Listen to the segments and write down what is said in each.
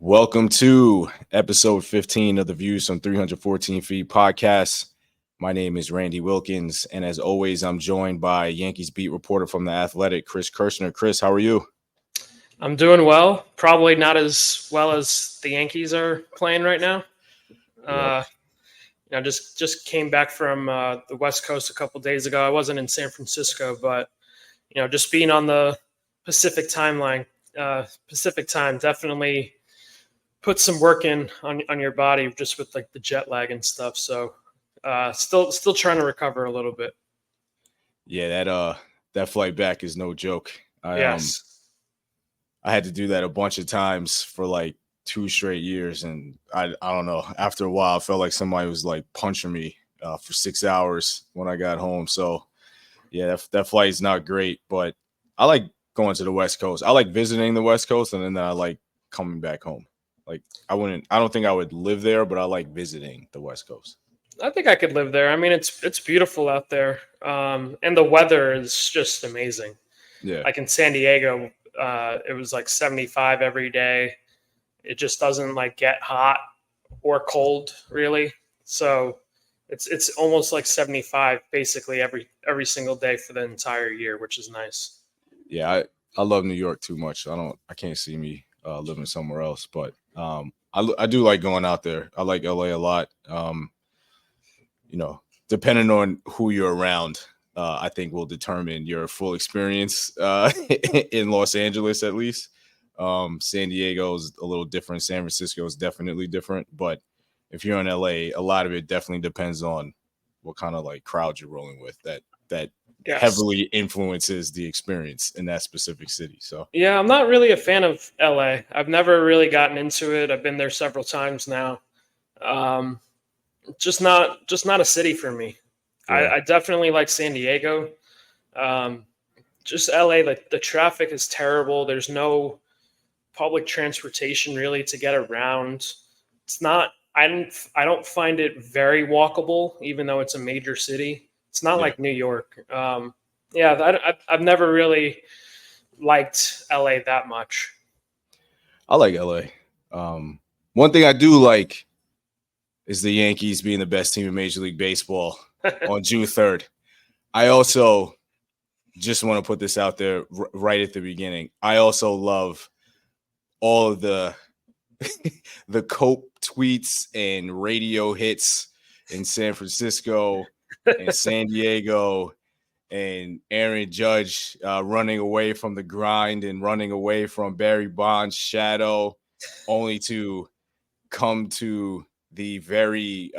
Welcome to episode 15 of the Views from 314 Feet podcast. My name is Randy Wilkins, and as always, I'm joined by Yankees beat reporter from The Athletic, Clarke Schmidt. Chris, how are you? I'm doing well. Probably not as well as the Yankees are playing right now. Just came back from the West Coast a couple days ago. I wasn't in San Francisco, but just being on the Pacific Pacific time definitely put some work in on your body just with like the jet lag and stuff. So still trying to recover a little bit. Yeah, that flight back is no joke. Yes. I had to do that a bunch of times for like 2 straight years, and I don't know. After a while, I felt like somebody was like punching me for 6 hours when I got home. So yeah, that flight is not great, but I like going to the West Coast. I like visiting the West Coast, and then I like coming back home. Like I don't think I would live there, but I like visiting the West Coast. I think I could live there. I mean, it's beautiful out there, and the weather is just amazing. Yeah, like in San Diego, it was like 75 every day. It just doesn't like get hot or cold really. So it's almost like 75 basically every single day for the entire year, which is nice. Yeah, I love New York too much. I can't see me living somewhere else, but I do like going out there. I like LA a lot. Depending on who you're around, I think will determine your full experience in Los Angeles, at least. San Diego is a little different. San Francisco is definitely different. But if you're in LA, a lot of it definitely depends on what kind of like crowd you're rolling with. That Yes. heavily influences the experience in that specific city. So yeah, I'm not really a fan of LA. I've never really gotten into it. I've been there several times now. Just not a city for me. yeah. I definitely like San Diego. Just LA, like the traffic is terrible. There's no public transportation really to get around. It's not. I don't find it very walkable, even though it's a major city. It's not like New York. I've never really liked LA that much. I like LA. One thing I do like is the Yankees being the best team in Major League Baseball on June 3rd. I also just want to put this out there right at the beginning. I also love all of the Cope tweets and radio hits in San Francisco and San Diego, and Aaron Judge running away from the grind and running away from Barry Bonds' shadow, only to come to the very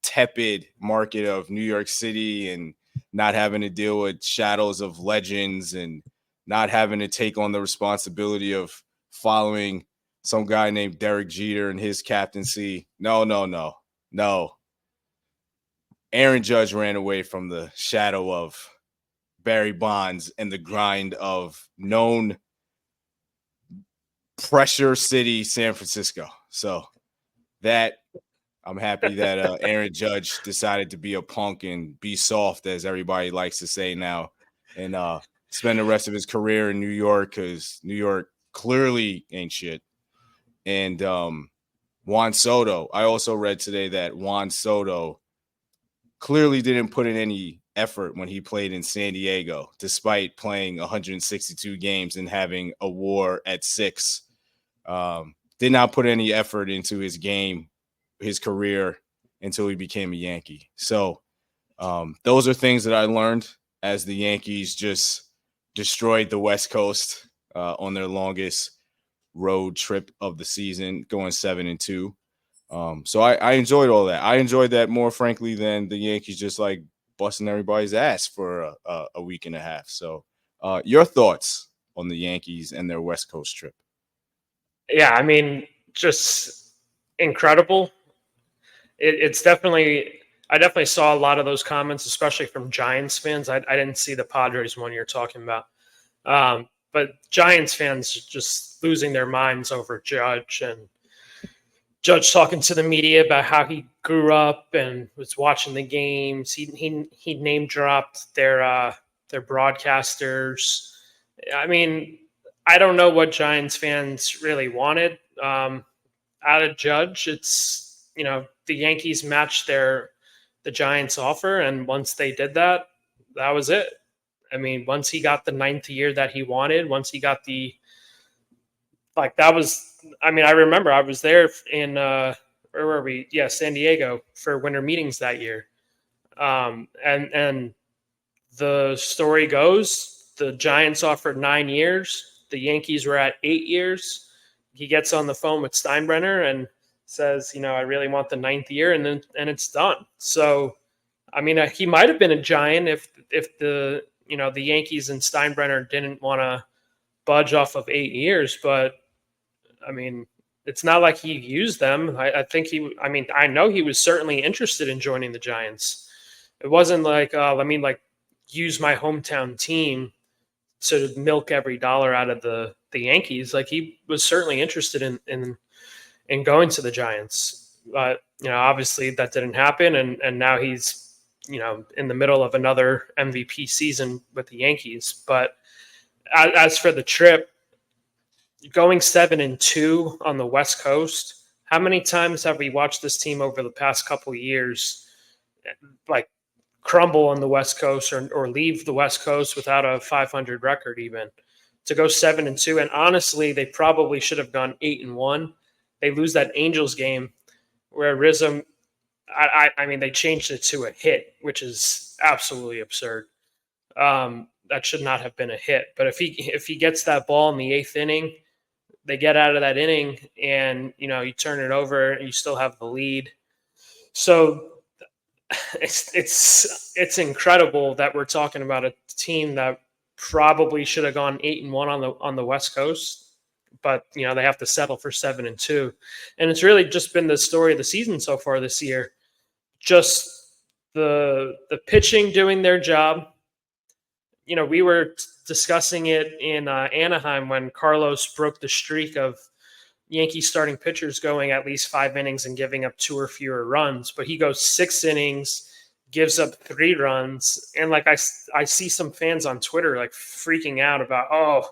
tepid market of New York City and not having to deal with shadows of legends and not having to take on the responsibility of following some guy named Derek Jeter and his captaincy. No. Aaron Judge ran away from the shadow of Barry Bonds and the grind of known pressure city San Francisco. So that I'm happy that Aaron Judge decided to be a punk and be soft, as everybody likes to say now, and spend the rest of his career in New York, because New York clearly ain't shit. And Juan Soto, I also read today that Juan Soto clearly didn't put in any effort when he played in San Diego, despite playing 162 games and having a WAR at 6. Did not put any effort into his game, his career, until he became a Yankee. So those are things that I learned as the Yankees just destroyed the West Coast on their longest road trip of the season, going 7-2. So I enjoyed all that. I enjoyed that more, frankly, than the Yankees just like busting everybody's ass for a week and a half. So your thoughts on the Yankees and their West Coast trip? Yeah, I mean, just incredible. It's definitely. I definitely saw a lot of those comments, especially from Giants fans. I didn't see the Padres one you're talking about, but Giants fans just losing their minds over Judge, and Judge talking to the media about how he grew up and was watching the games. He name dropped their broadcasters. I mean, I don't know what Giants fans really wanted. out of Judge, it's, the Yankees matched the Giants offer. And once they did that, that was it. I mean, once he got the 9th year that he wanted, once he got I remember I was there in, where were we? Yeah, San Diego for winter meetings that year. And the story goes, the Giants offered 9 years. The Yankees were at 8 years. He gets on the phone with Steinbrenner and says, I really want the 9th year, and it's done. So, I mean, he might have been a Giant if the Yankees and Steinbrenner didn't want to budge off of 8 years. But I mean, it's not like he used them. I know he was certainly interested in joining the Giants. It wasn't like, use my hometown team to milk every dollar out of the Yankees. Like, he was certainly interested in going to the Giants. But, obviously that didn't happen. And now he's, in the middle of another MVP season with the Yankees. But as for the trip, going 7-2 on the West Coast, how many times have we watched this team over the past couple of years, like, crumble on the West Coast or leave the West Coast without a 500 record even? To go 7-2, and honestly, they probably should have gone 8-1. They lose that Angels game where Rizzo, they changed it to a hit, which is absolutely absurd. That should not have been a hit. But if he gets that ball in the 8th inning, they get out of that inning, and you turn it over, and you still have the lead. So it's incredible that we're talking about a team that probably should have gone 8-1 on the West Coast, but they have to settle for 7-2, and it's really just been the story of the season so far this year. Just the pitching doing their job. We were discussing it in Anaheim when Carlos broke the streak of Yankees starting pitchers going at least 5 innings and giving up 2 or fewer runs, but he goes 6 innings, gives up 3 runs. And I see some fans on Twitter freaking out about,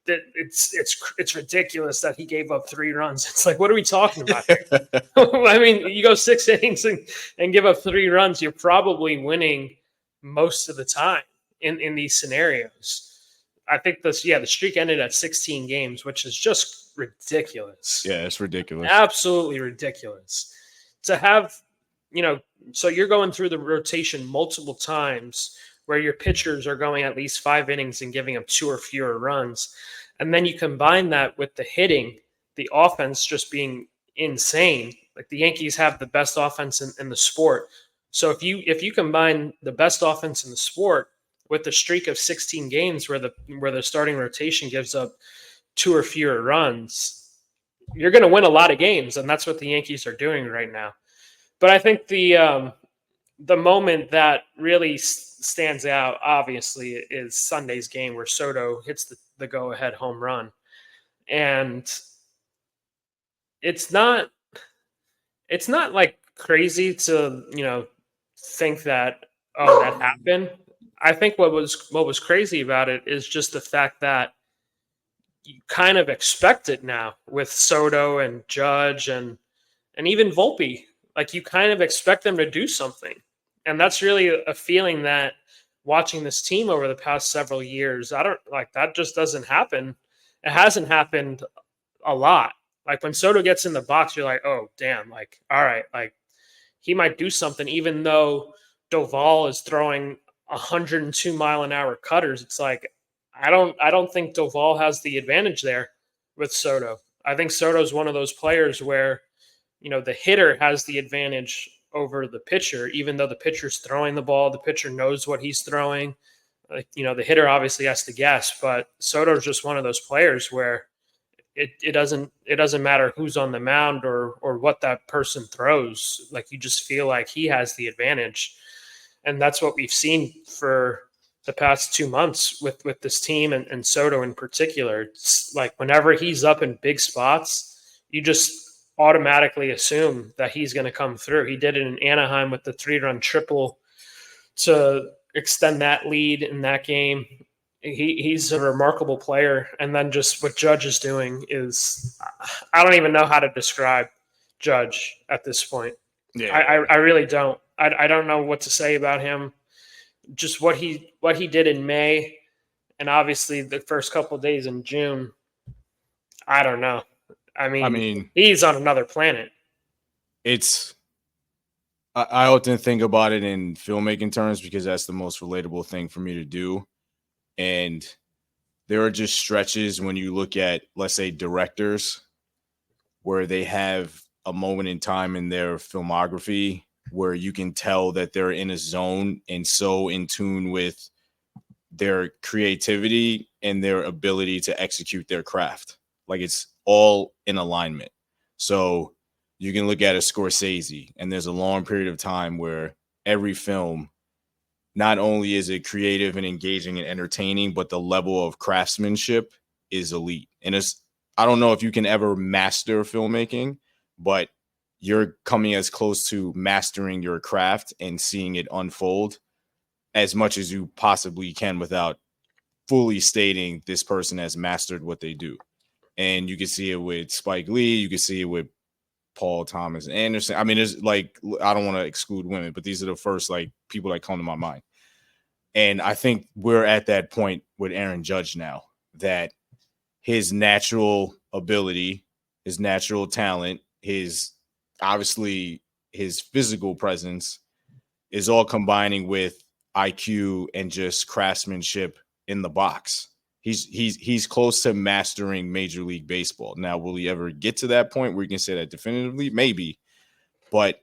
it's ridiculous that he gave up 3 runs. It's like, what are we talking about here? I mean, you go 6 innings and give up 3 runs, you're probably winning most of the time in these scenarios. I think the streak ended at 16 games, which is just ridiculous. Yeah, it's ridiculous. Absolutely ridiculous. To have, so you're going through the rotation multiple times where your pitchers are going at least 5 innings and giving up 2 or fewer runs. And then you combine that with the hitting, the offense just being insane. Like, the Yankees have the best offense in the sport. So if you combine the best offense in the sport with the streak of 16 games where the starting rotation gives up 2 or fewer runs, you're going to win a lot of games, and that's what the Yankees are doing right now. But I think the moment that really stands out, obviously, is Sunday's game where Soto hits the go-ahead home run. And it's not like crazy to, think that, that happened. I think what was crazy about it is just the fact that you kind of expect it now with Soto and Judge and even Volpe. Like, you kind of expect them to do something. And that's really a feeling that watching this team over the past several years, that just doesn't happen. It hasn't happened a lot. Like, when Soto gets in the box, you're like, oh, damn, like, all right, like, he might do something, even though Doval is throwing 102-mile-an-hour cutters. It's like, I don't think Doval has the advantage there with Soto. I think Soto's one of those players where, the hitter has the advantage over the pitcher, even though the pitcher's throwing the ball, the pitcher knows what he's throwing. Like, the hitter obviously has to guess, but Soto's just one of those players where it doesn't matter who's on the mound or what that person throws. Like, you just feel like he has the advantage. And that's what we've seen for the past 2 months with this team and Soto in particular. It's like, whenever he's up in big spots, you just automatically assume that he's going to come through. He did it in Anaheim with the 3-run triple to extend that lead in that game. he's a remarkable player. And then just what Judge is doing is, I don't even know how to describe Judge at this point. Yeah. I really don't. I don't know what to say about him. Just what he did in May, and obviously the first couple of days in June. I don't know. I mean, he's on another planet. I often think about it in filmmaking terms because that's the most relatable thing for me to do. And there are just stretches when you look at, let's say, directors where they have a moment in time in their filmography where you can tell that they're in a zone and so in tune with their creativity and their ability to execute their craft. Like it's all in alignment. So you can look at a Scorsese, and there's a long period of time where every film, not only is it creative and engaging and entertaining, but the level of craftsmanship is elite. And I don't know if you can ever master filmmaking, but you're coming as close to mastering your craft and seeing it unfold as much as you possibly can without fully stating this person has mastered what they do. And you can see it with Spike Lee. You can see it with Paul Thomas Anderson. I mean, there's like, I don't want to exclude women, but these are the first like people that come to my mind. And I think we're at that point with Aaron Judge now that his natural ability, his natural talent, obviously his physical presence is all combining with IQ and just craftsmanship in the box. He's close to mastering Major League Baseball. Now, will he ever get to that point where you can say that definitively? Maybe, but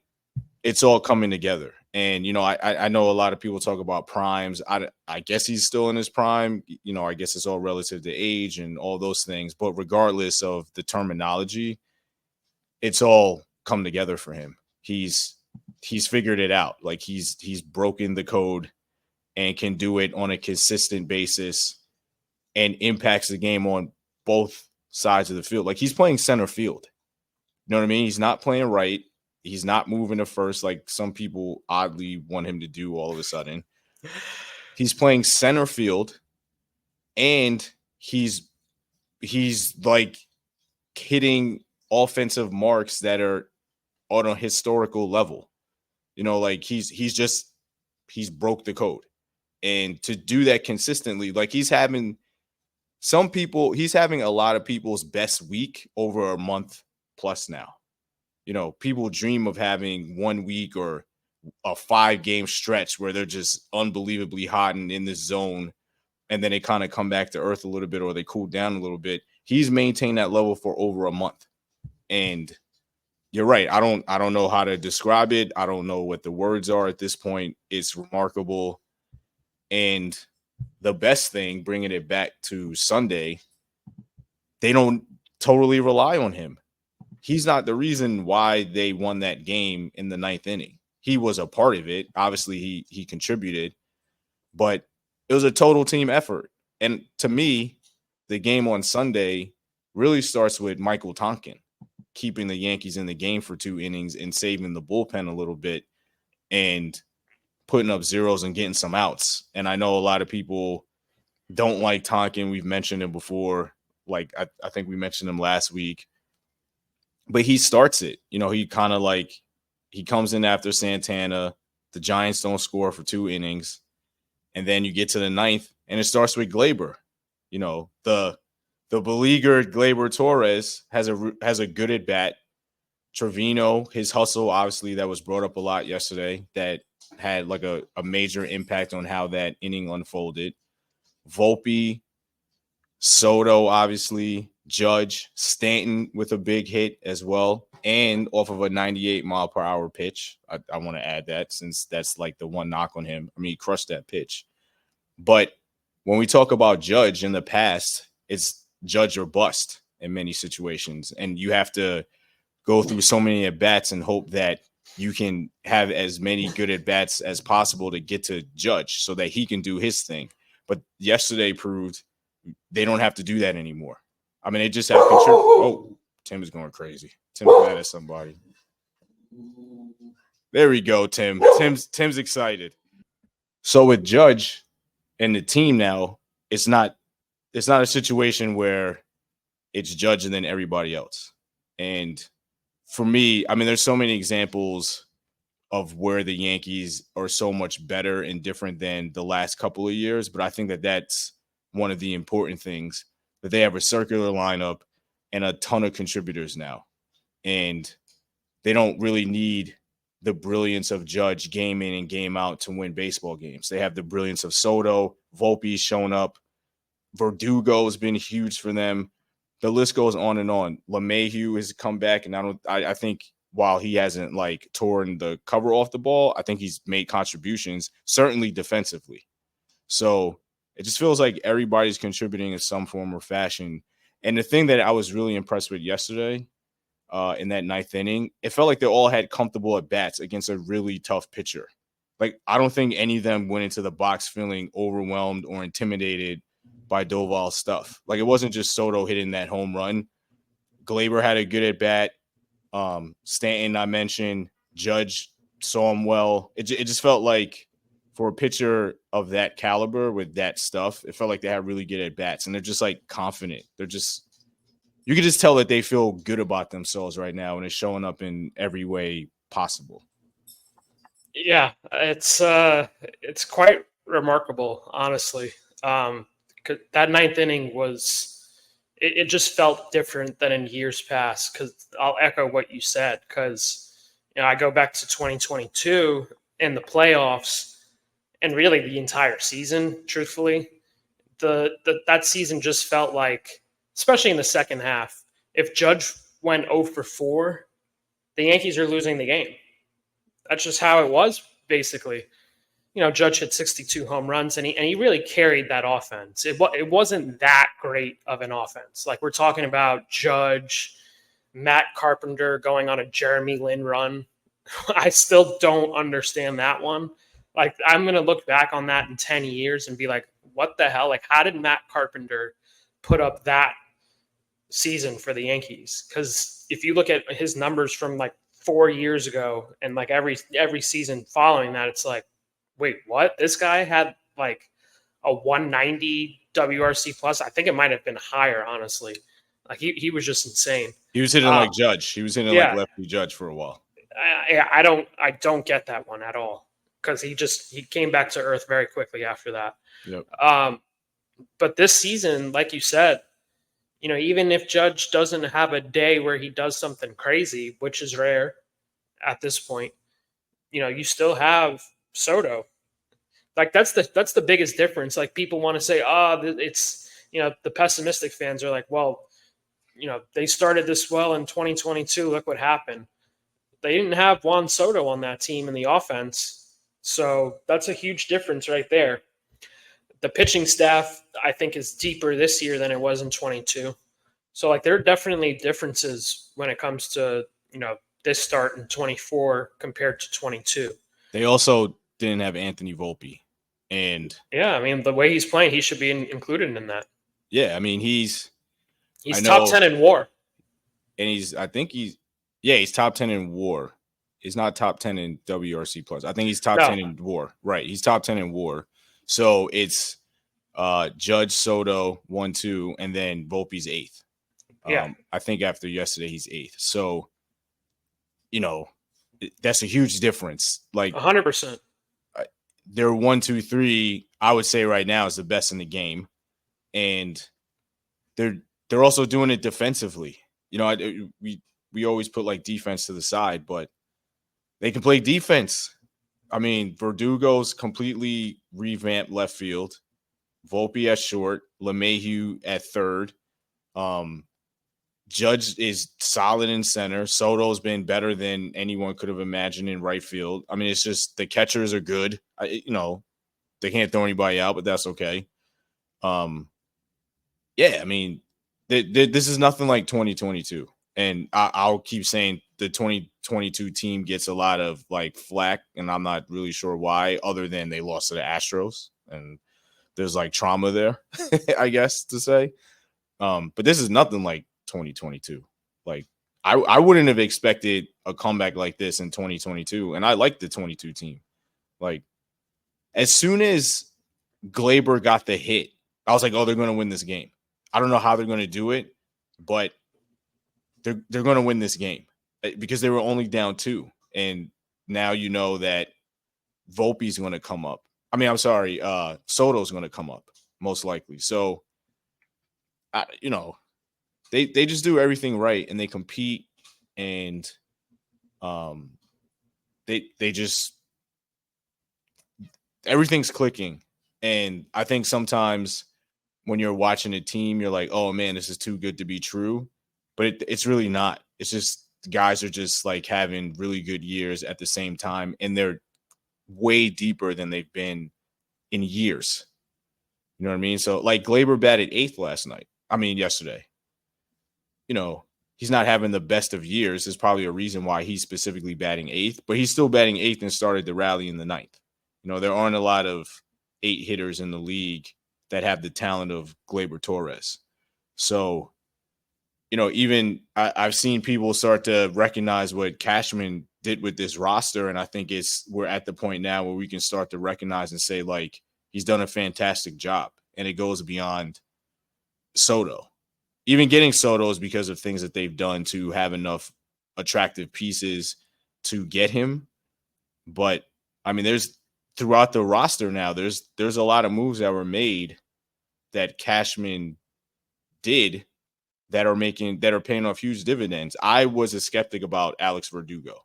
it's all coming together. And, you know, I know a lot of people talk about primes. I guess he's still in his prime. You know, I guess it's all relative to age and all those things. But regardless of the terminology, it's all come together for him. He's figured it out. Like he's broken the code and can do it on a consistent basis and impacts the game on both sides of the field. Like he's playing center field. You know what I mean? He's not playing right. He's not moving to first like some people oddly want him to do all of a sudden. He's playing center field, and he's like hitting offensive marks that are on a historical level. You know, like he's broke the code. And to do that consistently, like he's having a lot of people's best week over a month plus now. You know, people dream of having 1 week or a 5-game stretch where they're just unbelievably hot and in this zone, and then they kind of come back to earth a little bit or they cool down a little bit. He's maintained that level for over a month. And you're right. I don't know how to describe it. I don't know what the words are at this point. It's remarkable. And the best thing, bringing it back to Sunday, they don't totally rely on him. He's not the reason why they won that game in the 9th inning. He was a part of it. Obviously, he contributed, but it was a total team effort. And to me, the game on Sunday really starts with Michael Tonkin keeping the Yankees in the game for 2 innings and saving the bullpen a little bit and putting up zeros and getting some outs. And I know a lot of people don't like Tonkin. We've mentioned him before. Like, I think we mentioned him last week. But he starts it. You know, he kind of like he comes in after Santana. The Giants don't score for 2 innings. And then you get to the 9th, and it starts with Glaber. You know, the beleaguered Glaber Torres has a good at bat. Trevino, his hustle, obviously, that was brought up a lot yesterday, that had like a major impact on how that inning unfolded. Volpe, Soto, obviously, Judge, Stanton with a big hit as well, and off of a 98-mile-per-hour pitch. I want to add that since that's like the one knock on him. I mean, he crushed that pitch. But when we talk about Judge in the past, it's Judge or bust in many situations. And you have to go through so many at-bats and hope that you can have as many good at-bats as possible to get to Judge so that he can do his thing. But yesterday proved they don't have to do that anymore. I mean, they just have control. Oh, Tim is going crazy. Tim's mad at somebody. There we go, Tim. Tim's excited. So with Judge and the team now, it's not a situation where it's Judge and then everybody else. And for me, I mean, there's so many examples of where the Yankees are so much better and different than the last couple of years. But I think that that's one of the important things, that they have a circular lineup and a ton of contributors now. And they don't really need the brilliance of Judge game in and game out to win baseball games. They have the brilliance of Soto, Volpe's shown up. Verdugo's been huge for them. The list goes on and on. LeMahieu has come back, and I think while he hasn't like torn the cover off the ball, I think he's made contributions, certainly defensively. So it just feels like everybody's contributing in some form or fashion. And the thing that I was really impressed with yesterday in that ninth inning, it felt like they all had comfortable at bats against a really tough pitcher. Like, I don't think any of them went into the box feeling overwhelmed or intimidated by Doval's stuff. Like, it wasn't just Soto hitting that home run. Glaber had a good at bat. Stanton, I mentioned. Judge saw him well. It just felt like for a pitcher of that caliber with that stuff, it felt like they had really good at bats, and they're just like confident. They're just, you can just tell that they feel good about themselves right now, and it's showing up in every way possible. Yeah, it's quite remarkable, honestly. That ninth inning was, it just felt different than in years past. Because I'll echo what you said. Because I go back to 2022 and the playoffs, and really the entire season. Truthfully, that season just felt like, especially in the second half, if Judge went 0 for 4, the Yankees are losing the game. That's just how it was, basically. Judge hit 62 home runs, and he really carried that offense. It wasn't that great of an offense. Like, we're talking about Judge, Matt Carpenter going on a Jeremy Lin run. I still don't understand that one. Like, I'm going to look back on that in 10 years and be like, what the hell? Like, how did Matt Carpenter put up that season for the Yankees? Because if you look at his numbers from like 4 years ago and like every season following that, it's like, wait, what? This guy had like a 190 WRC plus. I think it might have been higher, honestly. Like, he was just insane. He was hitting like Judge. He was hitting like lefty Judge for a while. I don't get that one at all, because he came back to earth very quickly after that. Yep. But this season, like you said, even if Judge doesn't have a day where he does something crazy, which is rare at this point, you still have Soto. Like, that's the biggest difference. Like, people want to say, it's, the pessimistic fans are like, well, they started this well in 2022. Look what happened. They didn't have Juan Soto on that team in the offense. So that's a huge difference right there. The pitching staff, I think, is deeper this year than it was in 22. So, like, there are definitely differences when it comes to, this start in 24 compared to 22. They also didn't have Anthony Volpe. And yeah, I mean, the way he's playing, he should be included in that. Yeah, I mean, he's top 10 in WAR. And he's top 10 in WAR. He's not top 10 in WRC plus. I think he's top 10 in WAR. Right. He's top 10 in WAR. So it's Judge, Soto, 1, 2, and then Volpe's 8th. Yeah. I think after yesterday, he's 8th. So, that's a huge difference. Like 100%. They're 1, 2, 3. I would say right now is the best in the game, and they're also doing it defensively. We always put like defense to the side, but they can play defense. I mean, Verdugo's completely revamped left field. Volpe at short, LeMahieu at third. Judge is solid in center. Soto's been better than anyone could have imagined in right field. I mean, it's just the catchers are good. They can't throw anybody out, but that's okay. Yeah, I mean, this is nothing like 2022. And I'll keep saying the 2022 team gets a lot of like flack, and I'm not really sure why, other than they lost to the Astros, and there's like trauma there, I guess to say. But this is nothing like 2022. Like I wouldn't have expected a comeback like this in 2022, and I like the 22 team. Like, as soon as Glaber got the hit I was like, oh, they're going to win this game. I don't know how they're going to do it, but they're going to win this game because they were only down 2. And now you know that Volpe's going to come up. I mean, I'm sorry, Soto's going to come up most likely. So, they just do everything right and they compete and they just everything's clicking. And I think sometimes when you're watching a team, you're like, oh man, this is too good to be true. But it's really not. It's just guys are just like having really good years at the same time. And they're way deeper than they've been in years. You know what I mean? So like Glaber batted 8th yesterday. He's not having the best of years. There's probably a reason why he's specifically batting 8th, but he's still batting 8th and started the rally in the 9th. There aren't a lot of 8 hitters in the league that have the talent of Glaber Torres. So, even I've seen people start to recognize what Cashman did with this roster. And I think we're at the point now where we can start to recognize and say, like, he's done a fantastic job. And it goes beyond Soto. Even getting Soto is because of things that they've done to have enough attractive pieces to get him. But I mean, there's throughout the roster now, there's a lot of moves that were made that Cashman did that are paying off huge dividends. I was a skeptic about Alex Verdugo,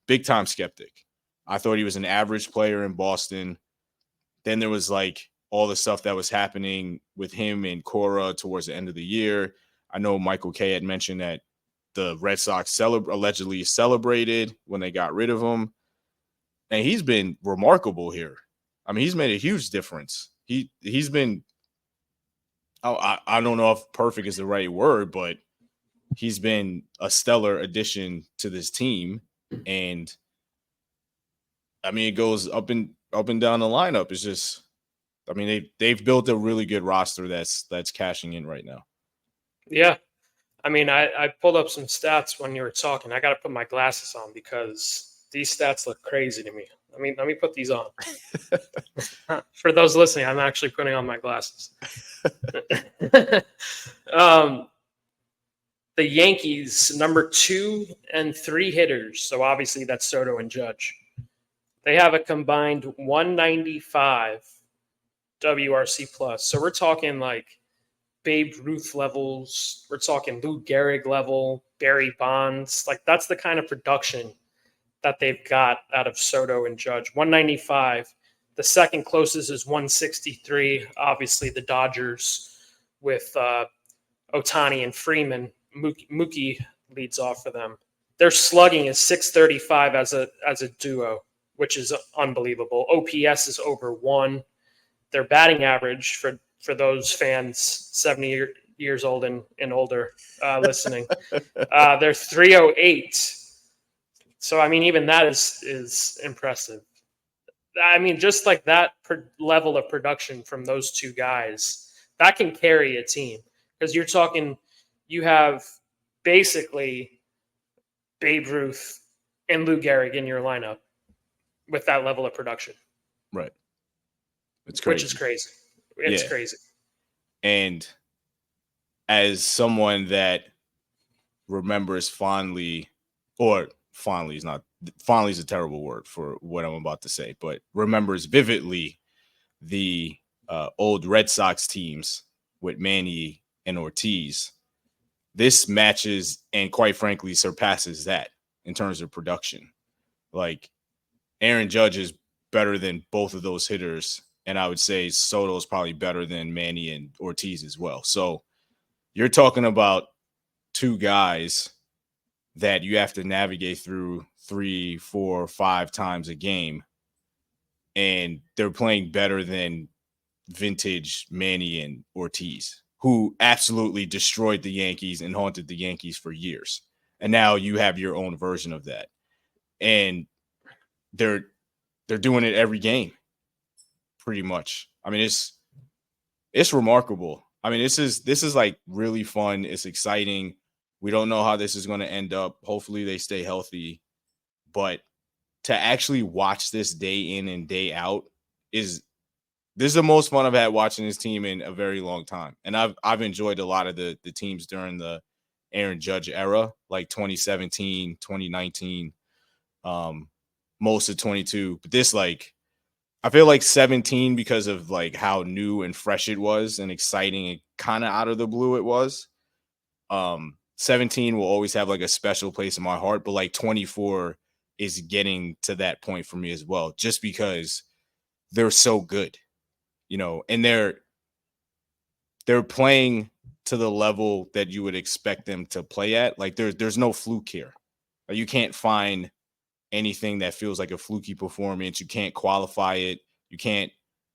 big time skeptic. I thought he was an average player in Boston. Then there was like all the stuff that was happening with him and Cora towards the end of the year. I know Michael Kay had mentioned that the Red Sox allegedly celebrated when they got rid of him. And he's been remarkable here. I mean, he's made a huge difference. He's been, I don't know if perfect is the right word, but he's been a stellar addition to this team. And I mean, it goes up and down the lineup. It's just, I mean, they've built a really good roster that's cashing in right now. Yeah. I mean, I pulled up some stats when you were talking. I got to put my glasses on because these stats look crazy to me. Let me put these on. For those listening, I'm actually putting on my glasses. The Yankees, number 2 and 3 hitters. So obviously that's Soto and Judge. They have a combined 195 WRC plus. So we're talking like Babe Ruth levels. We're talking Lou Gehrig level, Barry Bonds. Like that's the kind of production that they've got out of Soto and Judge. 195. The second closest is 163. Obviously, the Dodgers with Ohtani and Freeman. Mookie leads off for them. Their slugging is 635 as a duo, which is unbelievable. OPS is over 1. Their batting average for those fans 70 years old and older listening, they're 308. So, I mean, even that is impressive. I mean, just like that level of production from those two guys, that can carry a team. Because you're talking, you have basically Babe Ruth and Lou Gehrig in your lineup with that level of production. Right. It's crazy. Which is crazy. It's crazy. And as someone that remembers fondly, or fondly is a terrible word for what I'm about to say, but remembers vividly the old Red Sox teams with Manny and Ortiz, this matches and quite frankly surpasses that in terms of production. Like Aaron Judge is better than both of those hitters. And I would say Soto is probably better than Manny and Ortiz as well. So you're talking about two guys that you have to navigate through 3, 4, 5 times a game. And they're playing better than vintage Manny and Ortiz, who absolutely destroyed the Yankees and haunted the Yankees for years. And now you have your own version of that. And they're doing it every game, pretty much. I mean, it's remarkable. I mean, this is like really fun. It's exciting. We don't know how this is going to end up. Hopefully they stay healthy. But to actually watch this day in and day out is this is the most fun I've had watching this team in a very long time. And I've enjoyed a lot of the teams during the Aaron Judge era, like 2017, 2019, most of 22. But this, like, I feel like 17 because of like how new and fresh it was and exciting and kind of out of the blue it was. 17 will always have like a special place in my heart, but like 24 is getting to that point for me as well, just because they're so good, and they're playing to the level that you would expect them to play at. Like there's no fluke here. Like, you can't find anything that feels like a fluky performance. You can't qualify it. You can't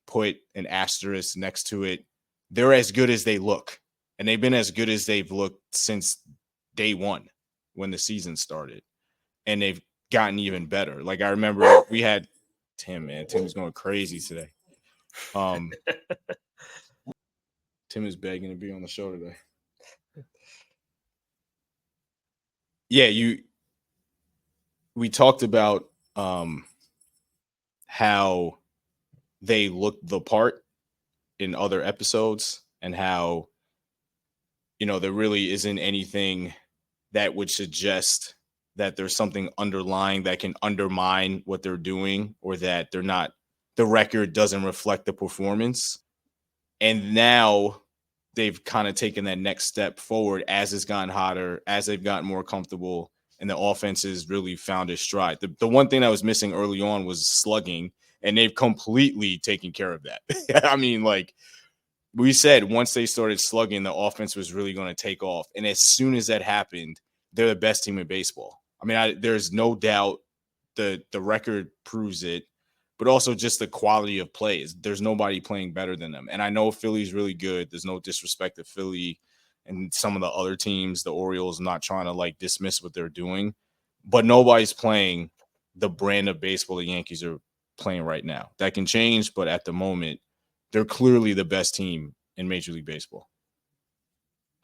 put an asterisk next to it. They're as good as they look. And they've been as good as they've looked since day one when the season started. And they've gotten even better. Like, I remember we had Tim, man. Tim was going crazy today. Tim is begging to be on the show today. Yeah, we talked about how they looked the part in other episodes, and how there really isn't anything that would suggest that there's something underlying that can undermine what they're doing, or that the record doesn't reflect the performance. And now they've kind of taken that next step forward as it's gotten hotter, as they've gotten more comfortable, and the offense has really found its stride. The one thing that was missing early on was slugging, and they've completely taken care of that. I mean, like we said, once they started slugging, the offense was really going to take off. And as soon as that happened, they're the best team in baseball. I mean, there's no doubt. The record proves it, but also just the quality of play. There's nobody playing better than them. And I know Philly's really good. There's no disrespect to Philly and some of the other teams. The Orioles, I'm not trying to like dismiss what they're doing, but nobody's playing the brand of baseball the Yankees are playing right now. That can change, but at the moment, they're clearly the best team in Major League Baseball.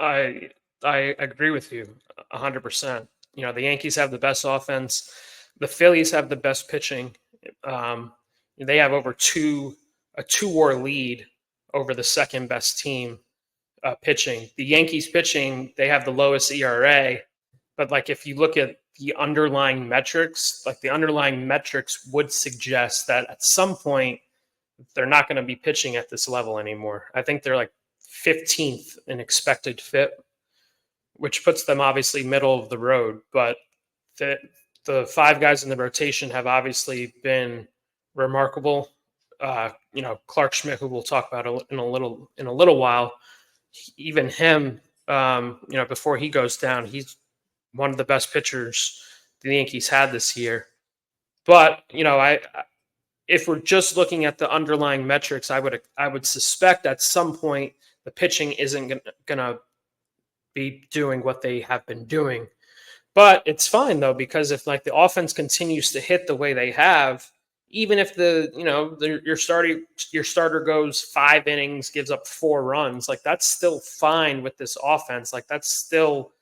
I agree with you 100%. The Yankees have the best offense. The Phillies have the best pitching. They have a 2-war lead over the second best team pitching. The Yankees pitching, they have the lowest ERA, but like if you look at the underlying metrics, like the underlying metrics would suggest that at some point they're not going to be pitching at this level anymore. I think they're like 15th in expected FIP, which puts them obviously middle of the road. But the five guys in the rotation have obviously been remarkable. Clarke Schmidt, who we'll talk about in a little while, even him, before he goes down, he's one of the best pitchers the Yankees had this year. But if we're just looking at the underlying metrics, I would suspect at some point the pitching isn't going to be doing what they have been doing. But it's fine though, because if like the offense continues to hit the way they have, even if your starter goes 5 innings, gives up 4 runs, like that's still fine with this offense. Like that's still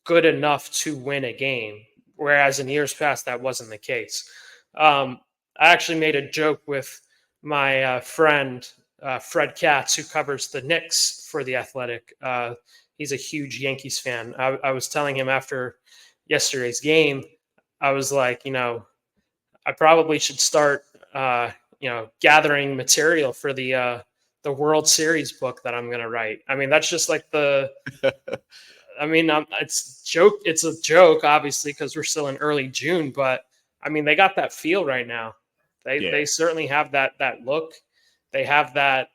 good enough to win a game. Whereas in years past, that wasn't the case. I actually made a joke with my friend, Fred Katz, who covers the Knicks for The Athletic. He's a huge Yankees fan. I was telling him after yesterday's game, I was like, I probably should start, gathering material for the World Series book that I'm going to write. I mean, that's just like it's a joke, obviously, because we're still in early June, but I mean, they got that feel right now. They certainly have that look. They have that,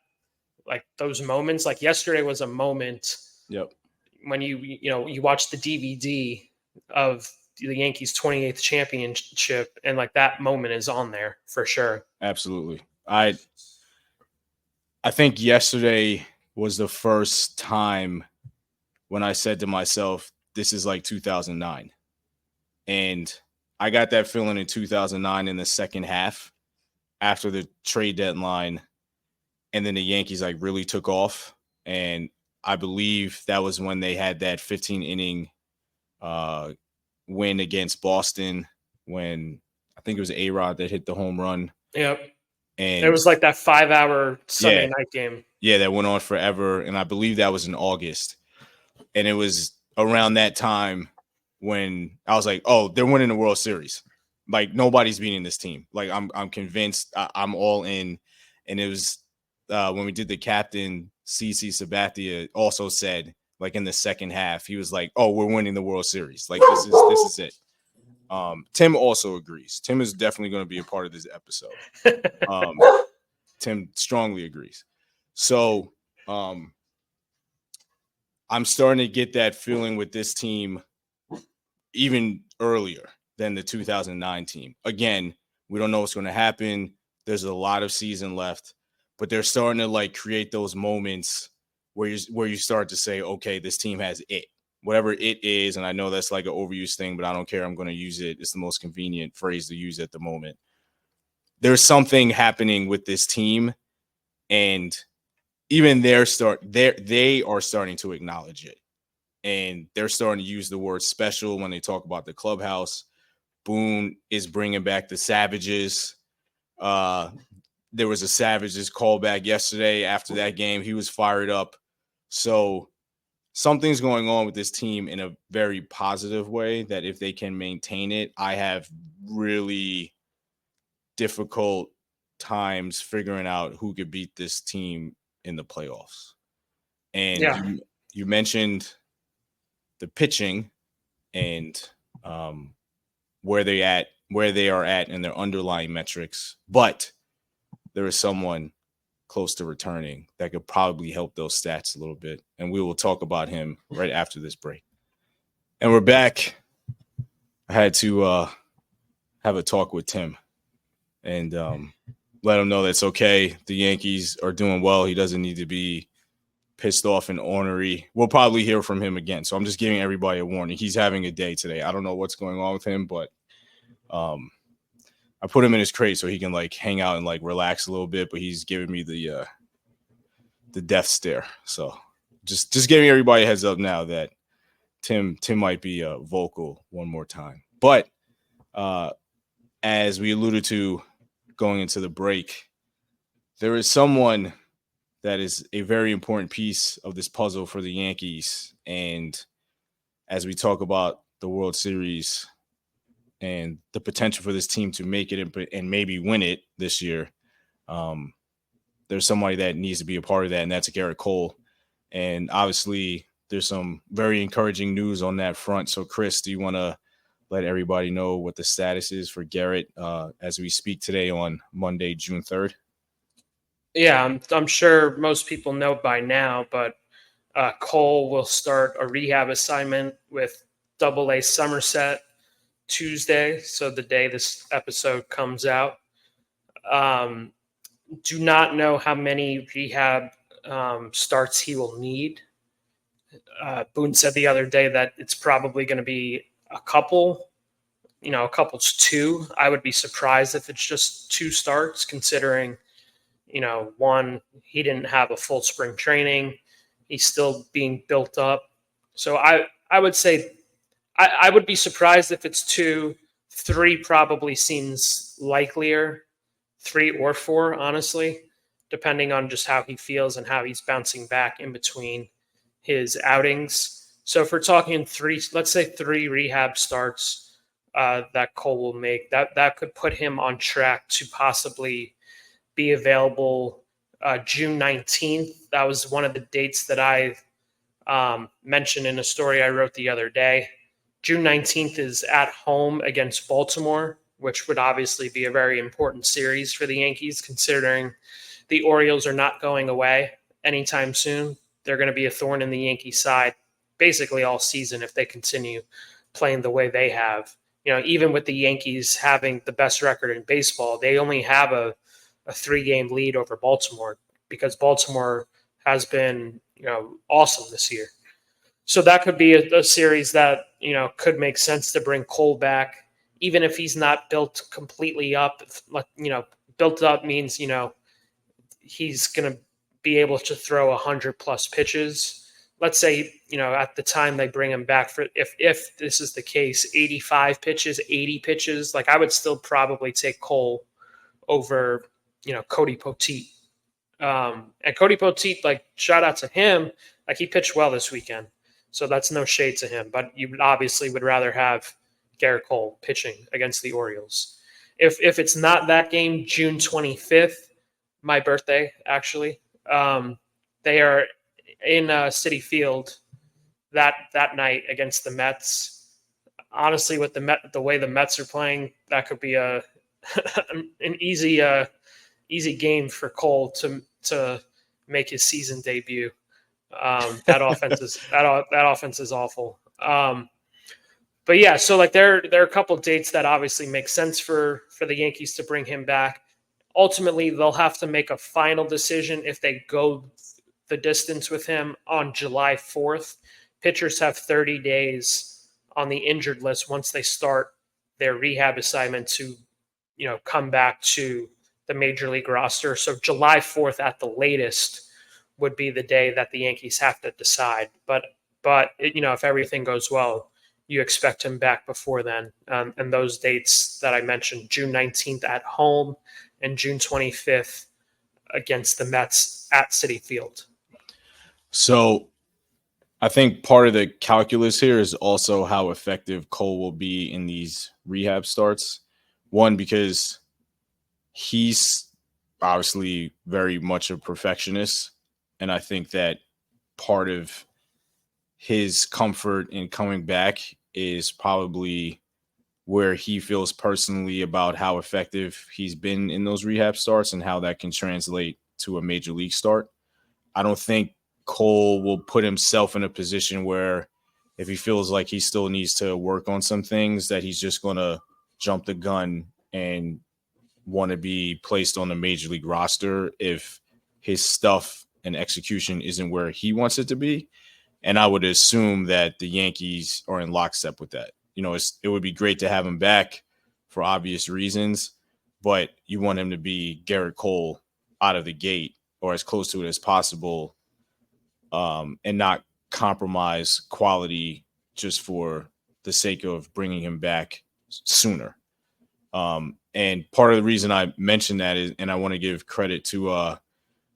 like those moments. Like yesterday was a moment. Yep. When you watch the DVD of the Yankees' 28th championship, and like that moment is on there for sure. Absolutely. I think yesterday was the first time when I said to myself, this is like 2009. And I got that feeling in 2009 in the second half after the trade deadline. And then the Yankees like really took off. And I believe that was when they had that 15-inning win against Boston, when I think it was A-Rod that hit the home run. Yep. It And was like that 5-hour Sunday yeah, night game. yeah, that went on forever. And I believe that was in August. And it was around that time when I was like, oh, they're winning the World Series. Like nobody's beating this team. Like I'm convinced. I'm all in. And it was when we did the captain, CC Sabathia also said, like in the second half, he was like, oh, we're winning the World Series. Like this is it. Tim also agrees. Tim is definitely going to be a part of this episode. Tim strongly agrees. So I'm starting to get that feeling with this team even earlier than the 2009 team. Again, we don't know what's going to happen. There's a lot of season left, but they're starting to like create those moments where you start to say, okay, this team has it, whatever it is. And I know that's like an overused thing, but I don't care. I'm going to use it. It's the most convenient phrase to use at the moment. There's something happening with this team, and even they are starting to acknowledge it. And they're starting to use the word special when they talk about the clubhouse. Boone is bringing back the Savages. There was a Savages callback yesterday after that game. He was fired up. So something's going on with this team in a very positive way that if they can maintain it, I have really difficult times figuring out who could beat this team in the playoffs. And you mentioned the pitching and where they are at in their underlying metrics, but there is someone close to returning that could probably help those stats a little bit, and we will talk about him right after this break. And we're back. I had to have a talk with Tim and let him know that's okay. The Yankees are doing well. He doesn't need to be pissed off and ornery. We'll probably hear from him again. So I'm just giving everybody a warning. He's having a day today. I don't know what's going on with him, but I put him in his crate so he can like hang out and like relax a little bit, but he's giving me the death stare. So just giving everybody a heads up now that Tim might be vocal one more time. But as we alluded to going into the break, there is someone that is a very important piece of this puzzle for the Yankees. And as we talk about the World Series and the potential for this team to make it and maybe win it this year, there's somebody that needs to be a part of that, and that's Garrett Cole. And obviously there's some very encouraging news on that front. So Chris, do you want to let everybody know what the status is for Garrett as we speak today on Monday, June 3rd? Yeah, I'm sure most people know by now, but Cole will start a rehab assignment with AA Somerset Tuesday, so the day this episode comes out. Do not know how many rehab starts he will need. Boone said the other day that it's probably going to be a couple. A couple's 2. I would be surprised if it's just 2 starts, considering, one, he didn't have a full spring training. He's still being built up. So I would say I would be surprised if it's 2. 3 probably seems likelier. 3 or 4, honestly, depending on just how he feels and how he's bouncing back in between his outings. So if we're talking 3, let's say 3 rehab starts that Cole will make, that could put him on track to possibly be available June 19th. That was one of the dates that I mentioned in a story I wrote the other day. June 19th is at home against Baltimore, which would obviously be a very important series for the Yankees, considering the Orioles are not going away anytime soon. They're going to be a thorn in the Yankee side basically all season if they continue playing the way they have. Even with the Yankees having the best record in baseball, they only have a 3-game lead over Baltimore because Baltimore has been, awesome this year. So that could be a series that, could make sense to bring Cole back, even if he's not built completely up. Built up means, he's going to be able to throw 100+ pitches. Let's say, at the time they bring him back for, if this is the case, 85 pitches, 80 pitches, like I would still probably take Cole over Cody Poteet. And Cody Poteet, like, shout out to him. Like, he pitched well this weekend. So that's no shade to him. But you obviously would rather have Garrett Cole pitching against the Orioles. If it's not that game, June 25th, my birthday, actually, they are in Citi Field that night against the Mets. Honestly, with the way the Mets are playing, that could be an easy game for Cole to make his season debut. That offense is awful. But yeah, so like there are a couple of dates that obviously make sense for the Yankees to bring him back. Ultimately, they'll have to make a final decision if they go the distance with him on July 4th. Pitchers have 30 days on the injured list once they start their rehab assignment to, come back to the major league roster. So July 4th at the latest would be the day that the Yankees have to decide. But if everything goes well, you expect him back before then. And those dates that I mentioned, June 19th at home and June 25th against the Mets at Citi Field. So I think part of the calculus here is also how effective Cole will be in these rehab starts. One, because he's obviously very much a perfectionist. And I think that part of his comfort in coming back is probably where he feels personally about how effective he's been in those rehab starts and how that can translate to a major league start. I don't think Cole will put himself in a position where if he feels like he still needs to work on some things, that he's just going to jump the gun and want to be placed on the major league roster if his stuff and execution isn't where he wants it to be. And I would assume that the Yankees are in lockstep with that. It would be great to have him back for obvious reasons, but you want him to be Garrett Cole out of the gate or as close to it as possible, and not compromise quality just for the sake of bringing him back sooner. And part of the reason I mentioned that is, and I want to give credit to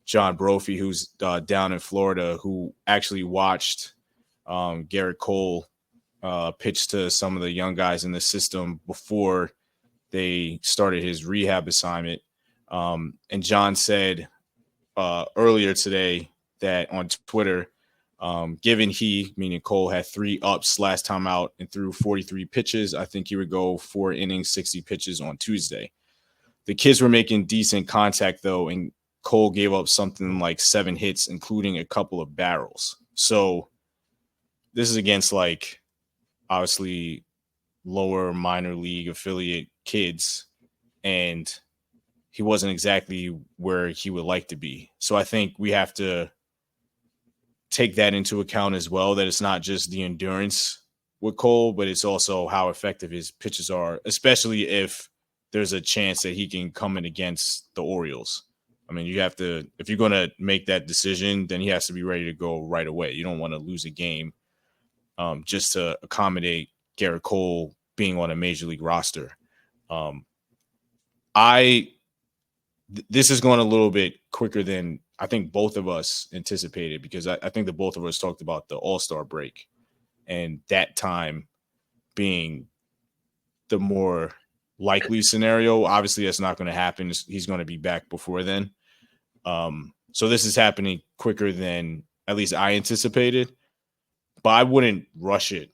John Brophy, who's down in Florida, who actually watched Garrett Cole pitch to some of the young guys in the system before they started his rehab assignment. And John said earlier today that on Twitter, given he, meaning Cole, had 3 ups last time out and threw 43 pitches, I think he would go 4 innings, 60 pitches on Tuesday. The kids were making decent contact, though, and Cole gave up something like 7 hits, including a couple of barrels. So this is against, like, obviously lower minor league affiliate kids, and he wasn't exactly where he would like to be. So I think we have to take that into account as well, that it's not just the endurance with Cole, but it's also how effective his pitches are, especially if there's a chance that he can come in against the Orioles. I mean, if you're going to make that decision, then he has to be ready to go right away. You don't want to lose a game just to accommodate Garrett Cole being on a major league roster. This is going a little bit quicker than I think both of us anticipated, because I think that both of us talked about the All-Star break and that time being the more likely scenario. Obviously, that's not going to happen. He's going to be back before then. So this is happening quicker than at least I anticipated, but I wouldn't rush it.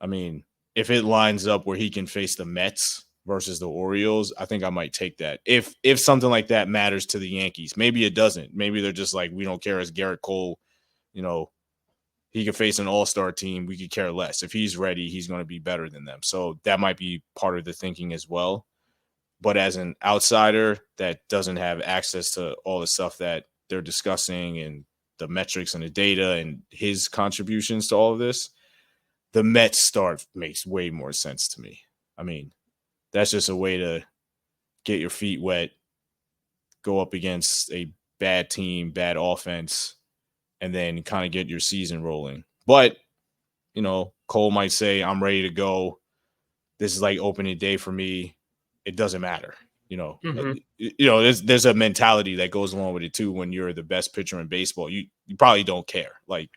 I mean, if it lines up where he can face the Mets versus the Orioles, I think I might take that. If something like that matters to the Yankees, maybe it doesn't. Maybe they're just like, we don't care as Garrett Cole, he could face an all-star team. We could care less. If he's ready, he's going to be better than them. So that might be part of the thinking as well. But as an outsider that doesn't have access to all the stuff that they're discussing and the metrics and the data and his contributions to all of this, the Mets start makes way more sense to me. I mean, that's just a way to get your feet wet, go up against a bad team, bad offense, and then kind of get your season rolling. But, Cole might say, I'm ready to go. This is like opening day for me. It doesn't matter. There's a mentality that goes along with it too. When you're the best pitcher in baseball, you probably don't care. Like,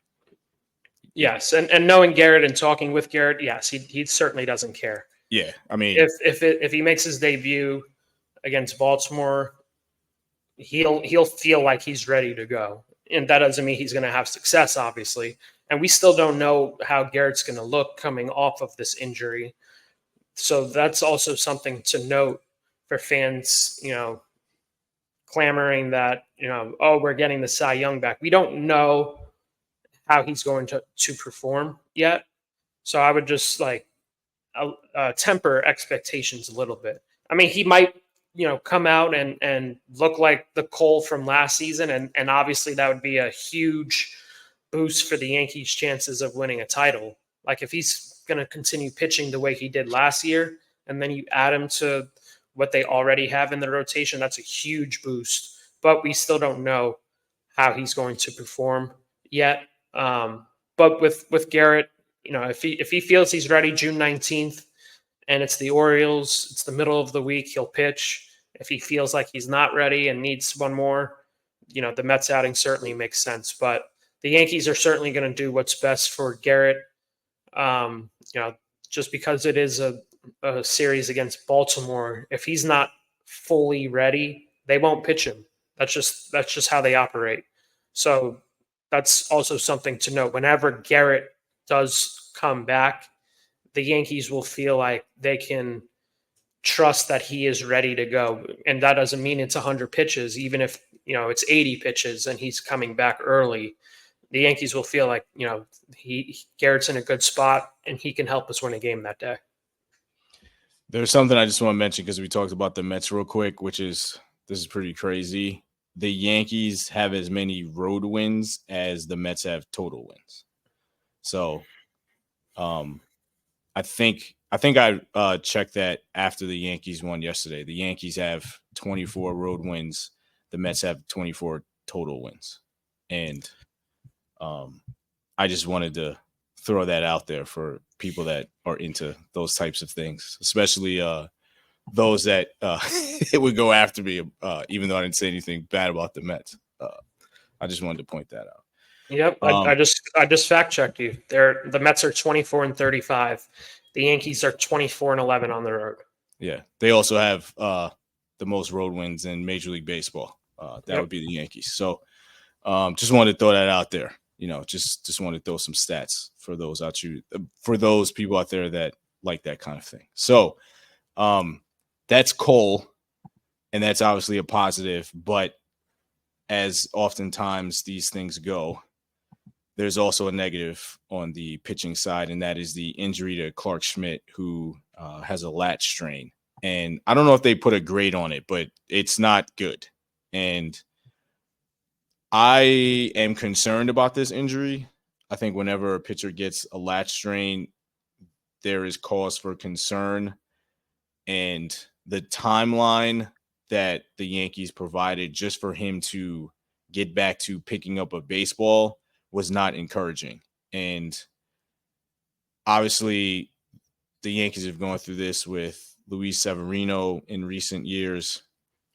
yes, and knowing Garrett and talking with Garrett, yes, he certainly doesn't care. Yeah, I mean, if he makes his debut against Baltimore, he'll feel like he's ready to go, and that doesn't mean he's going to have success, obviously. And we still don't know how Garrett's going to look coming off of this injury, so that's also something to note for fans. Clamoring that we're getting the Cy Young back. We don't know how he's going to perform yet, so I would just temper expectations a little bit. I mean, he might, come out and look like the Cole from last season, and obviously that would be a huge boost for the Yankees' chances of winning a title. Like if he's going to continue pitching the way he did last year, and then you add him to what they already have in the rotation, that's a huge boost. But we still don't know how he's going to perform yet. But with Garrett, if he feels he's ready June 19th and it's the Orioles, it's the middle of the week, he'll pitch. If he feels like he's not ready and needs one more, the Mets outing certainly makes sense. But the Yankees are certainly going to do what's best for Garrett. Just because it is a series against Baltimore, if he's not fully ready, they won't pitch him. That's just how they operate. So that's also something to note. Whenever Garrett does come back, the Yankees will feel like they can trust that he is ready to go. And that doesn't mean it's 100 pitches, even if, it's 80 pitches and he's coming back early. The Yankees will feel like, Garrett's in a good spot and he can help us win a game that day. There's something I just want to mention because we talked about the Mets real quick, this is pretty crazy. The Yankees have as many road wins as the Mets have total wins. So, I think I checked that after the Yankees won yesterday. The Yankees have 24 road wins. The Mets have 24 total wins. And I just wanted to throw that out there for people that are into those types of things, especially those that it would go after me, even though I didn't say anything bad about the Mets. I just wanted to point that out. Yep, I just fact checked you. The Mets are 24-35. The Yankees are 24-11 on the road. Yeah, they also have the most road wins in Major League Baseball. That would be the Yankees. So, just wanted to throw that out there. Just want to throw some stats for those people out there that like that kind of thing. So, that's Cole, and that's obviously a positive. But as oftentimes these things go, there's also a negative on the pitching side, and that is the injury to Clarke Schmidt, who has a lat strain. And I don't know if they put a grade on it, but it's not good. And I am concerned about this injury. I think whenever a pitcher gets a lat strain, there is cause for concern. And the timeline that the Yankees provided just for him to get back to picking up a baseball was not encouraging. And obviously the Yankees have gone through this with Luis Severino in recent years.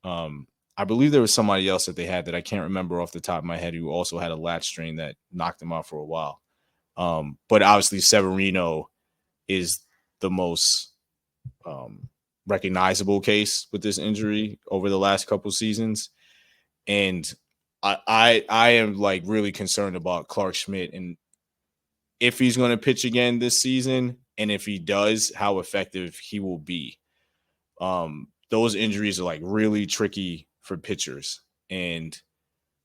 I believe there was somebody else that they had that I can't remember off the top of my head who also had a lat strain that knocked him out for a while. But obviously Severino is the most recognizable case with this injury over the last couple seasons. And I am like really concerned about Clarke Schmidt and if he's going to pitch again this season, and if he does, how effective he will be. Those injuries are like really tricky for pitchers, and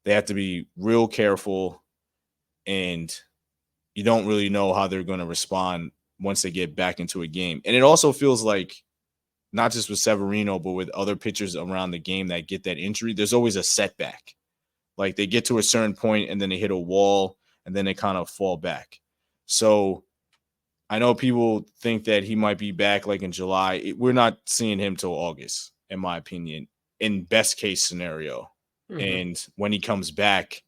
they have to be real careful, and you don't really know how they're going to respond once they get back into a game. And it also feels like not just with Severino, but with other pitchers around the game that get that injury, there's always a setback. Like they get to a certain point and then they hit a wall and then they kind of fall back. So I know people think that he might be back like in July. We're not seeing him till August, in my opinion, in best case scenario. Mm-hmm. And when he comes back,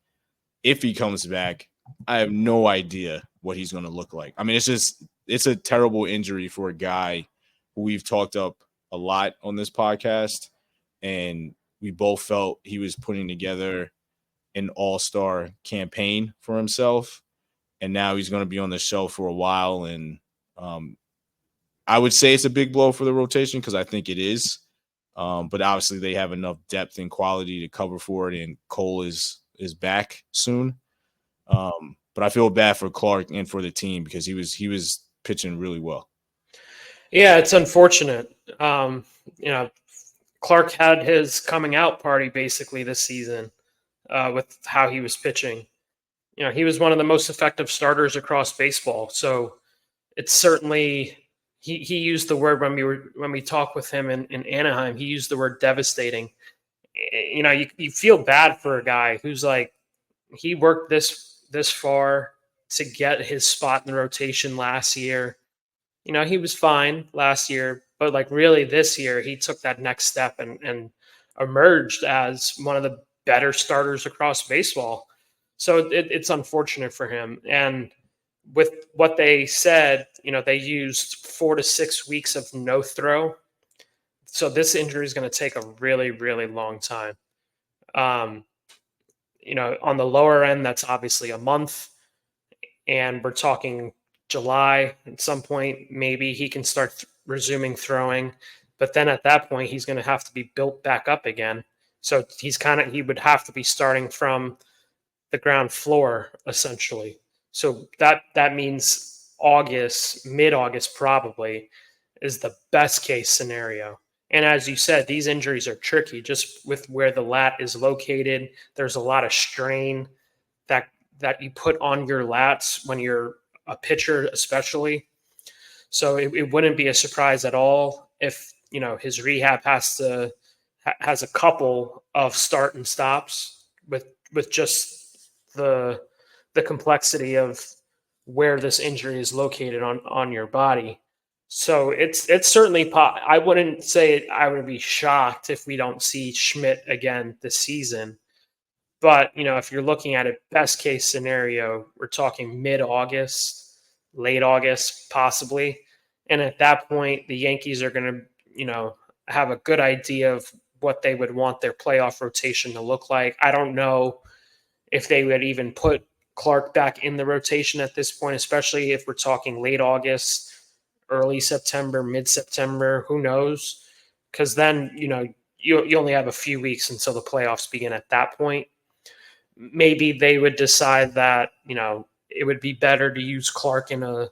if he comes back, I have no idea what he's going to look like. I mean, it's a terrible injury for a guy who we've talked up a lot on this podcast. and we both felt he was putting together an all-star campaign for himself. And now he's going to be on the shelf for a while. And I would say it's a big blow for the rotation because I think it is. But obviously they have enough depth and quality to cover for it. And Cole is back soon. But I feel bad for Clarke and for the team because he was pitching really well. Yeah, it's unfortunate. Clarke had his coming out party basically this season with how he was pitching. He was one of the most effective starters across baseball. So it's certainly he used the word when we talked with him in Anaheim. He used the word devastating. You feel bad for a guy who's like he worked this far to get his spot in the rotation last year. He was fine last year, but like really this year, he took that next step and emerged as one of the better starters across baseball. So it's unfortunate for him. And with what they said, they used 4 to 6 weeks of no throw. So this injury is going to take a really, really long time. On the lower end, that's obviously a month. And we're talking July at some point, maybe he can start resuming throwing. But then at that point, he's going to have to be built back up again. So he would have to be starting from the ground floor, essentially. So that means mid-August probably is the best case scenario. And as you said, these injuries are tricky just with where the lat is located. There's a lot of strain that you put on your lats when you're a pitcher, especially. So it wouldn't be a surprise at all if, his rehab has a couple of start and stops with just the complexity of where this injury is located on your body. So it's certainly I wouldn't say I would be shocked if we don't see Schmidt again this season. But, if you're looking at it best case scenario, we're talking mid-August, late August, possibly. And at that point, the Yankees are going to, have a good idea of what they would want their playoff rotation to look like. I don't know if they would even put Clarke back in the rotation at this point, especially if we're talking late August, early September, mid-September, who knows? Because then, you only have a few weeks until the playoffs begin at that point. Maybe they would decide that, it would be better to use Clarke in a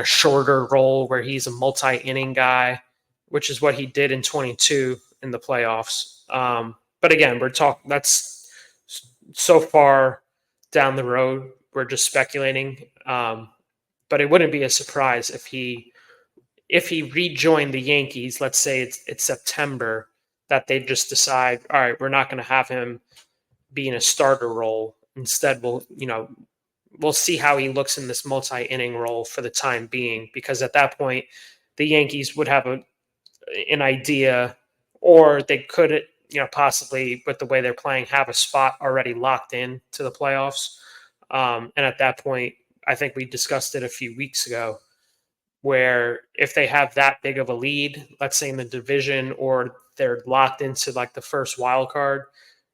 shorter role where he's a multi-inning guy, which is what he did in 22 in the playoffs. But again, that's so far down the road. We're just speculating. But it wouldn't be a surprise if he rejoined the Yankees, let's say it's September, that they just decide, all right, we're not going to have him be in a starter role. Instead, we'll see how he looks in this multi-inning role for the time being, because at that point, the Yankees would have an idea, or they could, possibly with the way they're playing, have a spot already locked in to the playoffs. And at that point, I think we discussed it a few weeks ago, where if they have that big of a lead, let's say in the division, or they're locked into like the first wild card,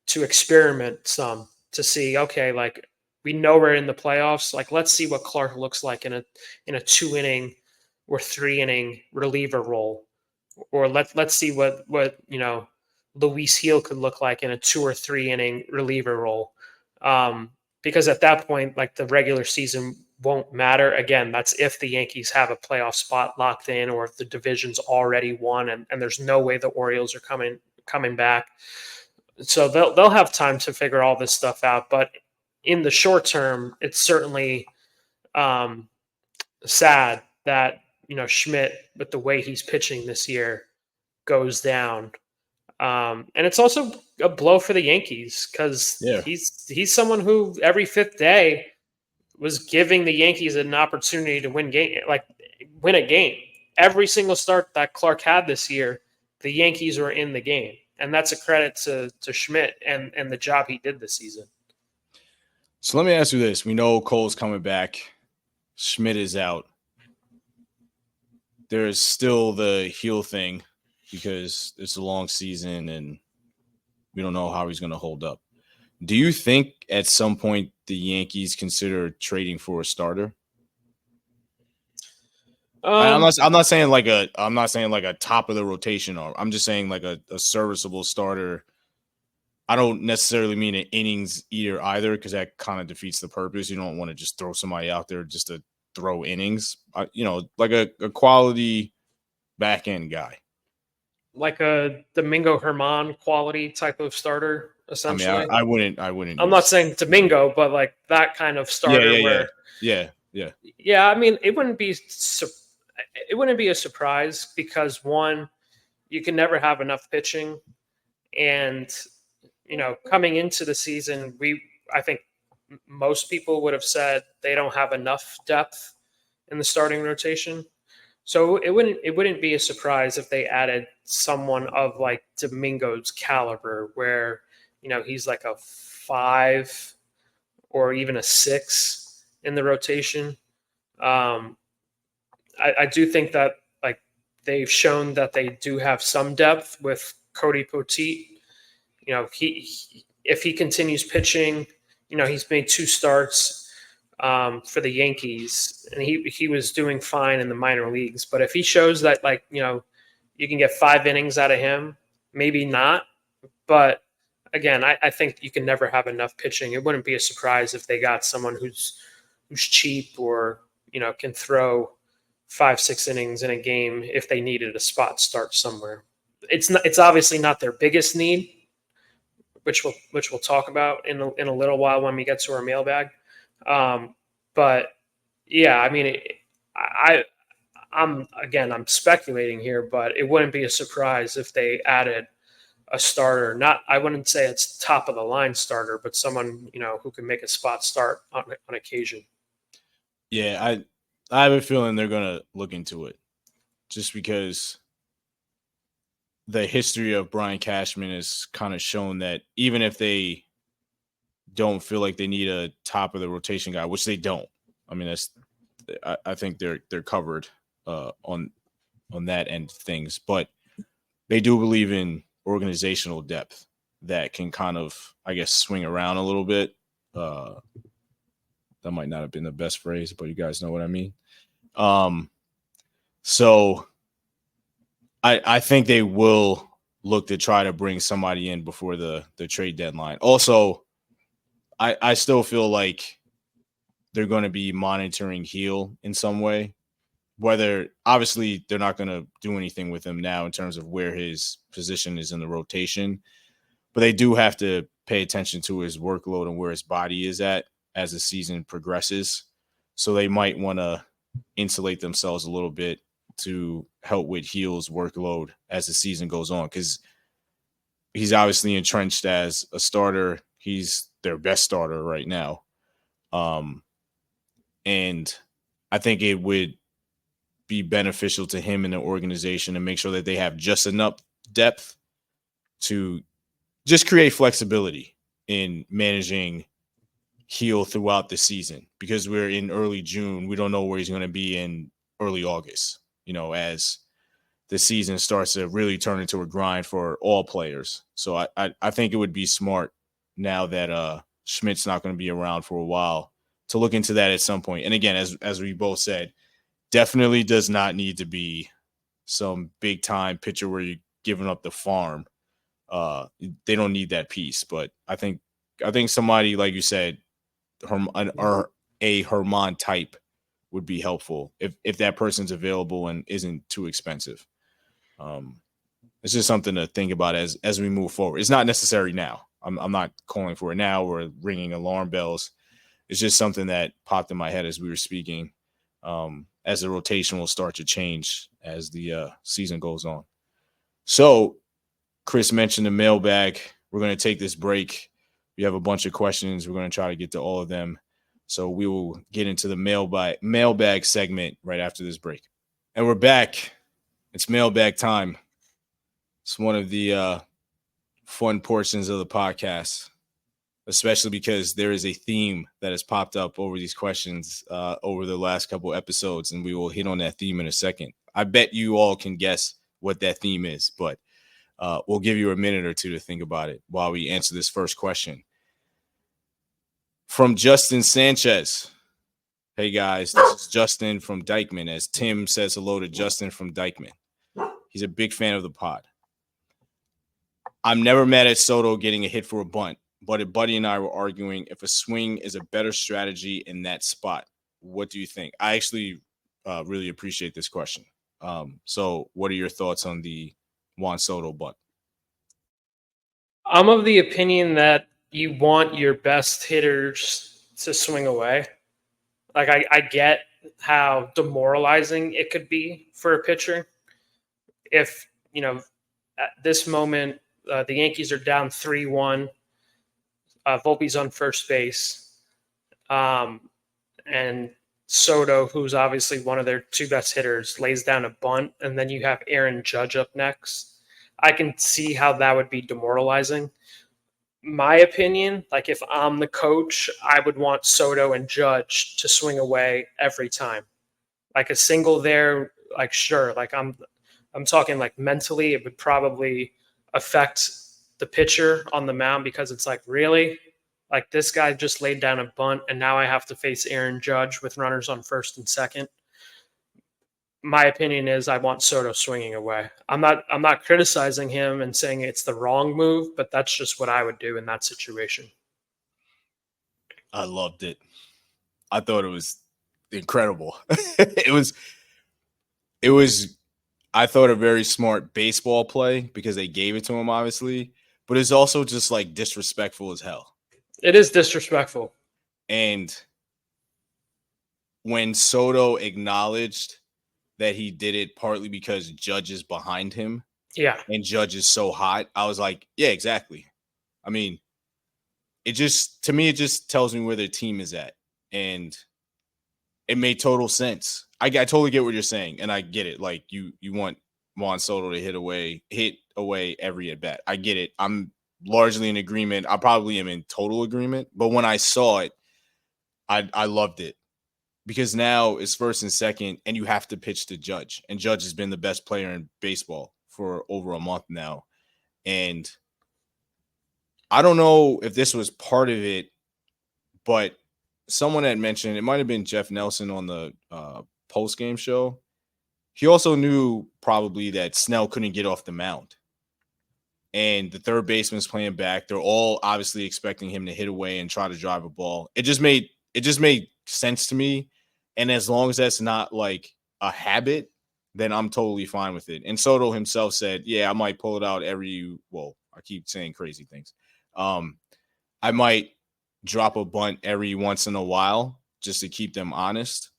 to experiment some to see, okay, like we know we're in the playoffs. Like, let's see what Clarke looks like in a 2-inning or 3-inning reliever role, or let's see what Luis Heel could look like in a 2 or 3-inning reliever role. Because at that point, like the regular season won't matter. Again, that's if the Yankees have a playoff spot locked in, or if the division's already won and there's no way the Orioles are coming back. So they'll have time to figure all this stuff out. But in the short term, it's certainly sad that Schmidt, with the way he's pitching this year, goes down. And it's also a blow for the Yankees because he's someone who every fifth day was giving the Yankees an opportunity to win a game. Every single start that Clarke had this year, the Yankees were in the game. And that's a credit to Schmidt and the job he did this season. So let me ask you this. We know Cole's coming back. Schmidt is out. There's still the heel thing because it's a long season and we don't know how he's going to hold up. Do you think at some point the Yankees consider trading for a starter? I'm not saying like a top of the rotation arm. I'm just saying like a serviceable starter. I don't necessarily mean an innings eater either, because that kind of defeats the purpose. You don't want to just throw somebody out there just to throw innings. Like a quality back end guy. Like a Domingo Herman quality type of starter, essentially. I mean, I wouldn't. I'm not saying Domingo, but like that kind of starter. Yeah. I mean, it wouldn't be a surprise because one, you can never have enough pitching, and coming into the season, I think most people would have said they don't have enough depth in the starting rotation. So it wouldn't be a surprise if they added someone of like Domingo's caliber, where he's like a 5 or even a 6 in the rotation. I do think that like they've shown that they do have some depth with Cody Poteet. If he continues pitching, he's made 2 starts for the Yankees, and he was doing fine in the minor leagues. But if he shows that you can get 5 innings out of him, maybe not. But again, I think you can never have enough pitching. It wouldn't be a surprise if they got someone who's cheap or can throw 5-6 innings in a game if they needed a spot start somewhere. It's obviously not their biggest need, which we'll talk about in a little while when we get to our mailbag. But yeah, I mean, I'm speculating here, but it wouldn't be a surprise if they added a starter. I wouldn't say it's top of the line starter, but someone who can make a spot start on occasion. Yeah, I have a feeling they're gonna look into it, just because the history of Brian Cashman has kind of shown that even if they don't feel like they need a top of the rotation guy, which they don't. I mean, I think they're covered on that end of things, but they do believe in organizational depth that can kind of, I guess, swing around a little bit. That might not have been the best phrase, but you guys know what I mean. So I think they will look to try to bring somebody in before the trade deadline. Also, I still feel like they're going to be monitoring Heel in some way. Whether, obviously, they're not going to do anything with him now in terms of where his position is in the rotation, but they do have to pay attention to his workload and where his body is at as the season progresses. So they might want to insulate themselves a little bit to help with Heel's workload as the season goes on, because he's obviously entrenched as a starter. He's their best starter right now. And I think it would be beneficial to him and the organization to make sure that they have just enough depth to just create flexibility in managing Heel throughout the season, because we're in early June. We don't know where he's going to be in early August, as the season starts to really turn into a grind for all players. So I think it would be smart, now that Schmidt's not going to be around for a while, to look into that at some point. And again, as we both said, definitely does not need to be some big time pitcher where you're giving up the farm. They don't need that piece, but I think somebody, like you said, a Herman type would be helpful if that person's available and isn't too expensive. It's just something to think about as we move forward. It's not necessary now. I'm not calling for it now or ringing alarm bells. It's just something that popped in my head as we were speaking, as the rotation will start to change as the season goes on. So Chris mentioned the mailbag. We're going to take this break. We have a bunch of questions. We're going to try to get to all of them. So we will get into the mailbag segment right after this break. And we're back. It's mailbag time. It's one of the fun portions of the podcast, especially because there is a theme that has popped up over these questions over the last couple episodes, and we will hit on that theme in a second. I bet you all can guess what that theme is, but we'll give you a minute or two to think about it while we answer this first question. From Justin Sanchez. Hey, guys, this is Justin from Dykeman, as Tim says hello to Justin from Dykeman. He's a big fan of the pod. I'm never mad at Soto getting a hit for a bunt, but Buddy and I were arguing if a swing is a better strategy in that spot. What do you think? I actually really appreciate this question. So what are your thoughts on the Juan Soto bunt? I'm of the opinion that you want your best hitters to swing away. Like, I get how demoralizing it could be for a pitcher if, at this moment, the Yankees are down 3-1. Volpe's on first base. And Soto, who's obviously one of their two best hitters, lays down a bunt, and then you have Aaron Judge up next. I can see how that would be demoralizing. My opinion, like if I'm the coach, I would want Soto and Judge to swing away every time. Like a single there, like sure, like I'm talking like mentally, it would probably affect the pitcher on the mound because it's like, really? Like this guy just laid down a bunt and now I have to face Aaron Judge with runners on first and second. My opinion is I want Soto swinging away. I'm not criticizing him and saying it's the wrong move, but that's just what I would do in that situation. I loved it. I thought it was incredible. It was I thought a very smart baseball play because they gave it to him, obviously, but it's also just like disrespectful as hell. It is disrespectful. And when Soto acknowledged that he did it partly because Judge is behind him. Yeah. And Judge is so hot. I was like, yeah, exactly. I mean, it just tells me where their team is at. And it made total sense. I totally get what you're saying. And I get it. Like you want Juan Soto to hit away every at bat. I get it. I'm largely in agreement. I probably am in total agreement. But when I saw it, I loved it. Because now it's first and second, and you have to pitch to Judge. And Judge has been the best player in baseball for over a month now. And I don't know if this was part of it, but someone had mentioned, it might have been Jeff Nelson on the post-game show. He also knew probably that Snell couldn't get off the mound. And the third baseman's playing back. They're all obviously expecting him to hit away and try to drive a ball. It just made sense to me. And as long as that's not like a habit, then I'm totally fine with it. And Soto himself said, yeah, I might pull it out I keep saying crazy things. I might drop a bunt every once in a while just to keep them honest.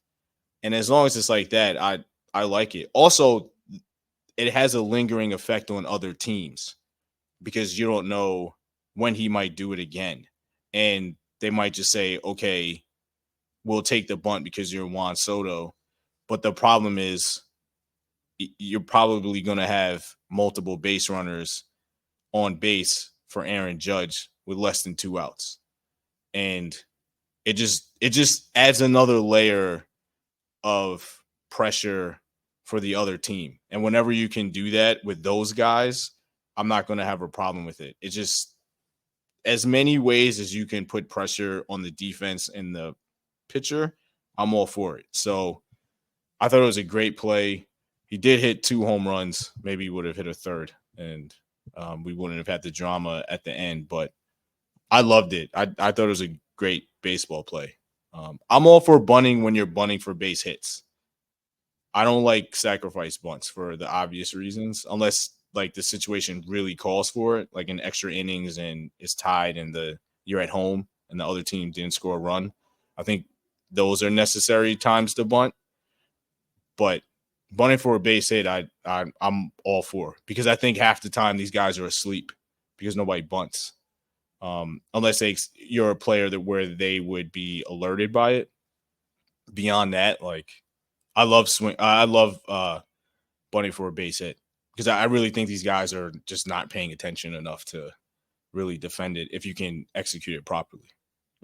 And as long as it's like that, I like it. Also, it has a lingering effect on other teams because you don't know when he might do it again. And they might just say, okay, we'll take the bunt because you're Juan Soto. But the problem is you're probably going to have multiple base runners on base for Aaron Judge with less than 2 outs. And it just adds another layer of pressure for the other team. And whenever you can do that with those guys, I'm not going to have a problem with it. It's just as many ways as you can put pressure on the defense and the pitcher, I'm all for it. So I thought it was a great play. He did hit 2 home runs. Maybe he would have hit a third, and we wouldn't have had the drama at the end. But I loved it. I thought it was a great baseball play. I'm all for bunting when you're bunting for base hits. I don't like sacrifice bunts for the obvious reasons, unless like the situation really calls for it, like in extra innings and it's tied and you're at home and the other team didn't score a run. I think those are necessary times to bunt. But bunting for a base hit, I'm all for, because I think half the time these guys are asleep because nobody bunts, unless you're a player where they would be alerted by it. Beyond that, like I love bunting for a base hit because I really think these guys are just not paying attention enough to really defend it if you can execute it properly.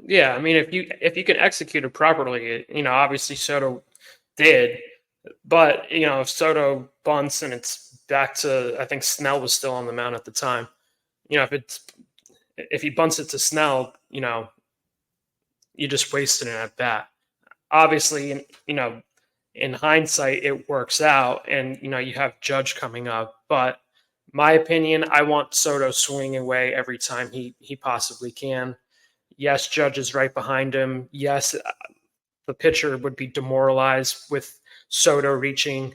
Yeah, I mean, if you can execute it properly, obviously Soto did. But, if Soto bunts and it's back to, I think Snell was still on the mound at the time. If he bunts it to Snell, you just wasted an at bat. Obviously, in hindsight, it works out, and you have Judge coming up. But my opinion, I want Soto swinging away every time he possibly can. Yes, Judge is right behind him. Yes, the pitcher would be demoralized with Soto reaching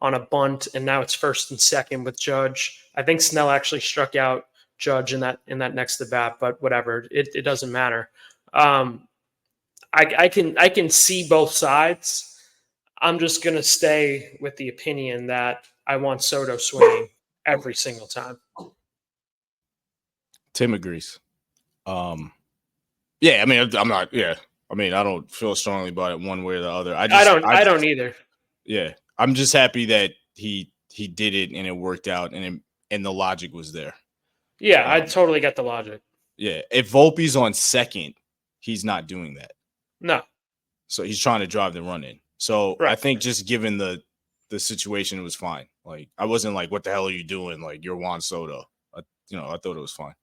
on a bunt, and now it's first and second with Judge. I think Snell actually struck out Judge in that next at bat, but whatever, it doesn't matter. I can see both sides. I'm just gonna stay with the opinion that I want Soto swinging every single time. Tim agrees. Yeah, I mean, I'm not. Yeah, I mean, I don't feel strongly about it one way or the other. I don't either. Yeah, I'm just happy that he did it and it worked out and the logic was there. Yeah, I totally get the logic. Yeah, if Volpe's on second, he's not doing that. No. So he's trying to drive the run in. So right. I think just given the situation, it was fine. Like, I wasn't like, what the hell are you doing? Like, you're Juan Soto. I thought it was fine.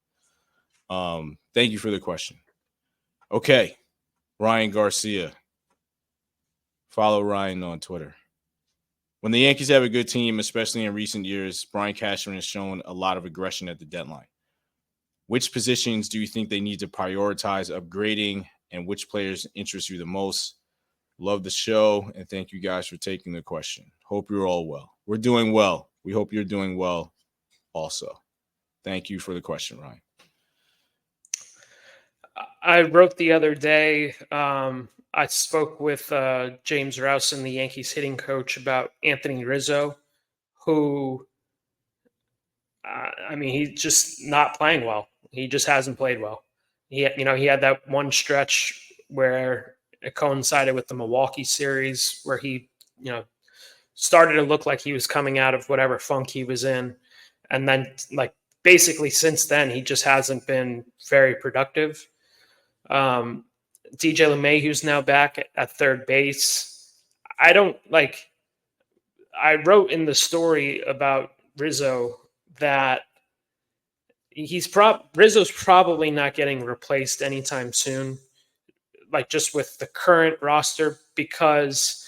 Thank you for the question. Okay. Ryan Garcia. Follow Ryan on Twitter. When the Yankees have a good team, especially in recent years, Brian Cashman has shown a lot of aggression at the deadline. Which positions do you think they need to prioritize upgrading, and which players interest you the most? Love the show, and thank you guys for taking the question. Hope you're all well. We're doing well. We hope you're doing well also. Thank you for the question, Ryan. I wrote the other day, I spoke with James Rowson, the Yankees hitting coach, about Anthony Rizzo, who, he's just not playing well. He just hasn't played well. He had that one stretch where it coincided with the Milwaukee series where he, started to look like he was coming out of whatever funk he was in. And then, basically since then, he just hasn't been very productive. DJ LeMahieu's now back at third base. I wrote in the story about Rizzo that Rizzo's probably not getting replaced anytime soon, just with the current roster, because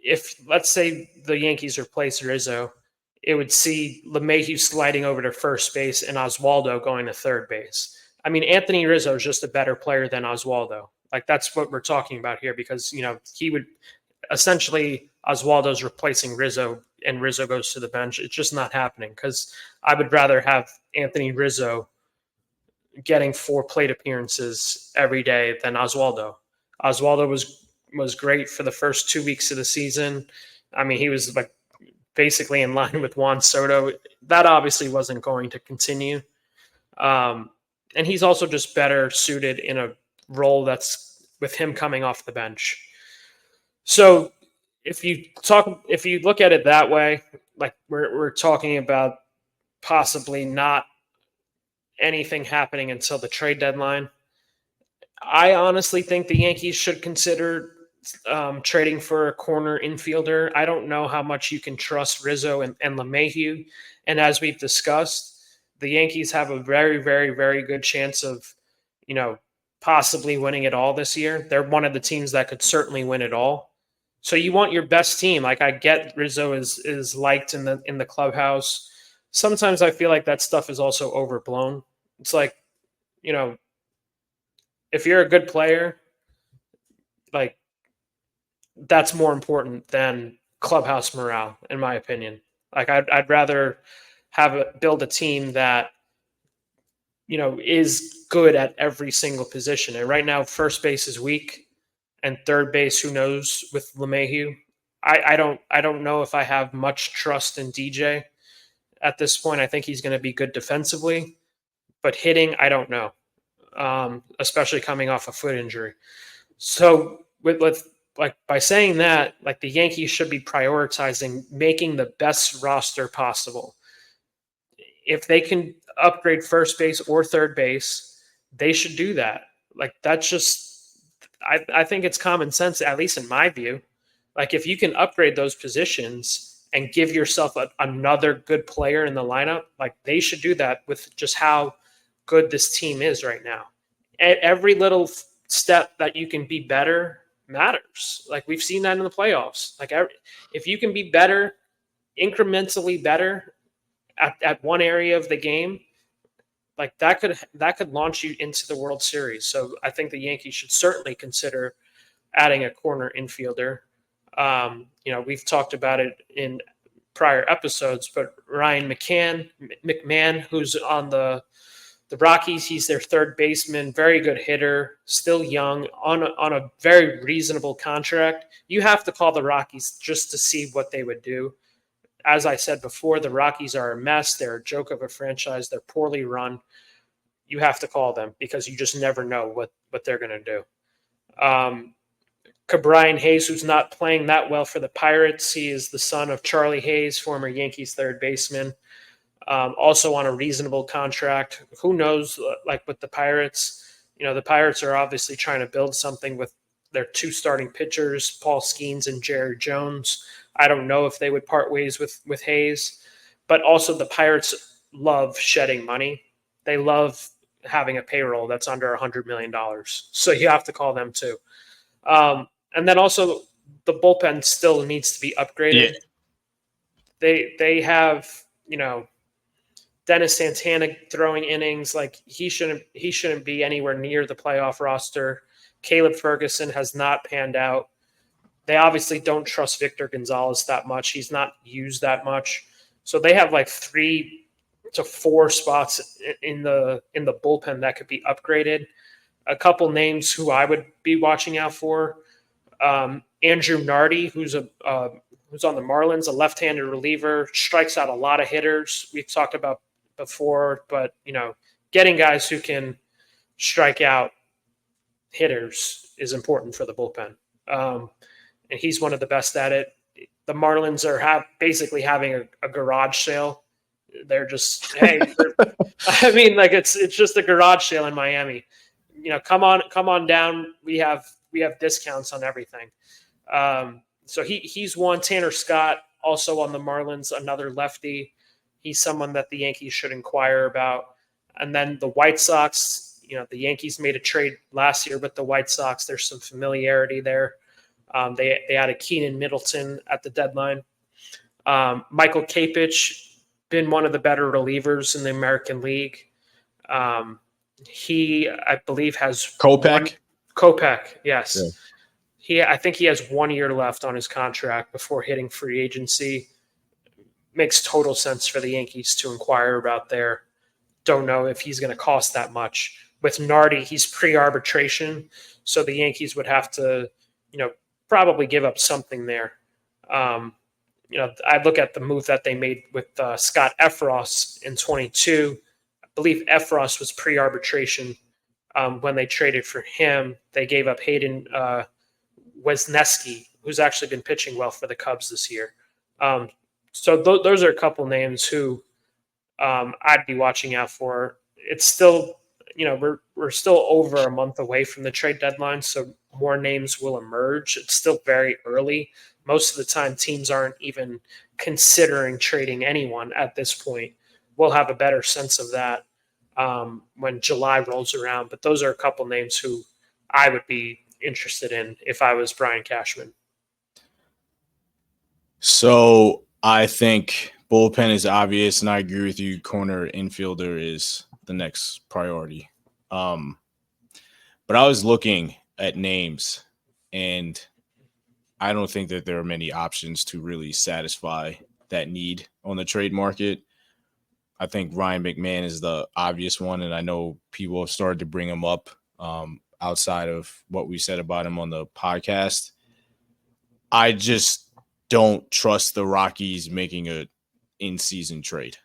if, let's say, the Yankees replace Rizzo, it would see LeMahieu sliding over to first base and Oswaldo going to third base. I mean, Anthony Rizzo is just a better player than Oswaldo. That's what we're talking about here, because, he would essentially, Oswaldo's replacing Rizzo and Rizzo goes to the bench. It's just not happening, because I would rather have Anthony Rizzo getting 4 plate appearances every day than Oswaldo. Oswaldo was great for the first 2 weeks of the season. I mean, he was basically in line with Juan Soto. That obviously wasn't going to continue. And he's also just better suited in a role that's with him coming off the bench. So if you look at it that way, we're talking about possibly not anything happening until the trade deadline. I honestly think the Yankees should consider trading for a corner infielder. I don't know how much you can trust Rizzo and LeMahieu. And as we've discussed, the Yankees have a very, very, very good chance of, possibly winning it all this year. They're one of the teams that could certainly win it all. So you want your best team. I get Rizzo is liked in the clubhouse. Sometimes I feel like that stuff is also overblown. It's if you're a good player, that's more important than clubhouse morale, in my opinion. I'd rather build a team that, is good at every single position. And right now, first base is weak, and third base, who knows with LeMahieu. I don't know if I have much trust in DJ at this point. I think he's going to be good defensively, but hitting, I don't know, especially coming off a foot injury. So by saying that, the Yankees should be prioritizing making the best roster possible. If they can upgrade first base or third base, they should do that. That's just, I think it's common sense, at least in my view. If you can upgrade those positions, and give yourself another good player in the lineup, like they should do that with just how good this team is right now. Every little step that you can be better matters. Like we've seen that in the playoffs. Like if you can be better, incrementally better at one area of the game, like that could launch you into the World Series. So I think the Yankees should certainly consider adding a corner infielder. We've talked about it in prior episodes, but Ryan McMahon, who's on the Rockies, he's their third baseman, very good hitter, still young, on a very reasonable contract. You have to call the Rockies just to see what they would do. As I said before, the Rockies are a mess. They're a joke of a franchise. They're poorly run. You have to call them because you just never know what they're going to do. Brian Hayes, who's not playing that well for the Pirates. He is the son of Charlie Hayes, former Yankees third baseman, also on a reasonable contract. Who knows, like with the Pirates, the Pirates are obviously trying to build something with their two starting pitchers, Paul Skeens and Jared Jones. I don't know if they would part ways with Hayes, but also the Pirates love shedding money. They love having a payroll that's under $100 million. So you have to call them too. And then also the bullpen still needs to be upgraded. Yeah. They have, Dennis Santana throwing innings. Like he shouldn't be anywhere near the playoff roster. Caleb Ferguson has not panned out. They obviously don't trust Victor Gonzalez that much. He's not used that much. So they have like 3 to 4 spots in the bullpen that could be upgraded. A couple names who I would be watching out for. Andrew Nardi, who's on the Marlins, a left-handed reliever, strikes out a lot of hitters. We've talked about before, but getting guys who can strike out hitters is important for the bullpen. And he's one of the best at it. The Marlins are basically having a garage sale. They're just, hey, it's just a garage sale in Miami. Come on down. We have discounts on everything. So he's one. Tanner Scott, also on the Marlins, another lefty. He's someone that the Yankees should inquire about. And then the White Sox, the Yankees made a trade last year with the White Sox. There's some familiarity there. They added Keenan Middleton at the deadline. Michael Kapich, been one of the better relievers in the American League. He, I believe, has Kopech, yes. Yeah. I think he has 1 year left on his contract before hitting free agency. Makes total sense for the Yankees to inquire about there. Don't know if he's going to cost that much. With Nardi, he's pre-arbitration, so the Yankees would have to, probably give up something there. I look at the move that they made with Scott Effross in 22. I believe Effross was pre-arbitration. When they traded for him, they gave up Hayden Wesneski, who's actually been pitching well for the Cubs this year. So those are a couple names who I'd be watching out for. It's still, we're still over a month away from the trade deadline, so more names will emerge. It's still very early. Most of the time, teams aren't even considering trading anyone at this point. We'll have a better sense of that when July rolls around. But those are a couple names who I would be interested in if I was Brian Cashman. So I think bullpen is obvious, and I agree with you. Corner infielder is the next priority. But I was looking at names, and I don't think that there are many options to really satisfy that need on the trade market. I think Ryan McMahon is the obvious one, and I know people have started to bring him up outside of what we said about him on the podcast. I just don't trust the Rockies making a in-season trade.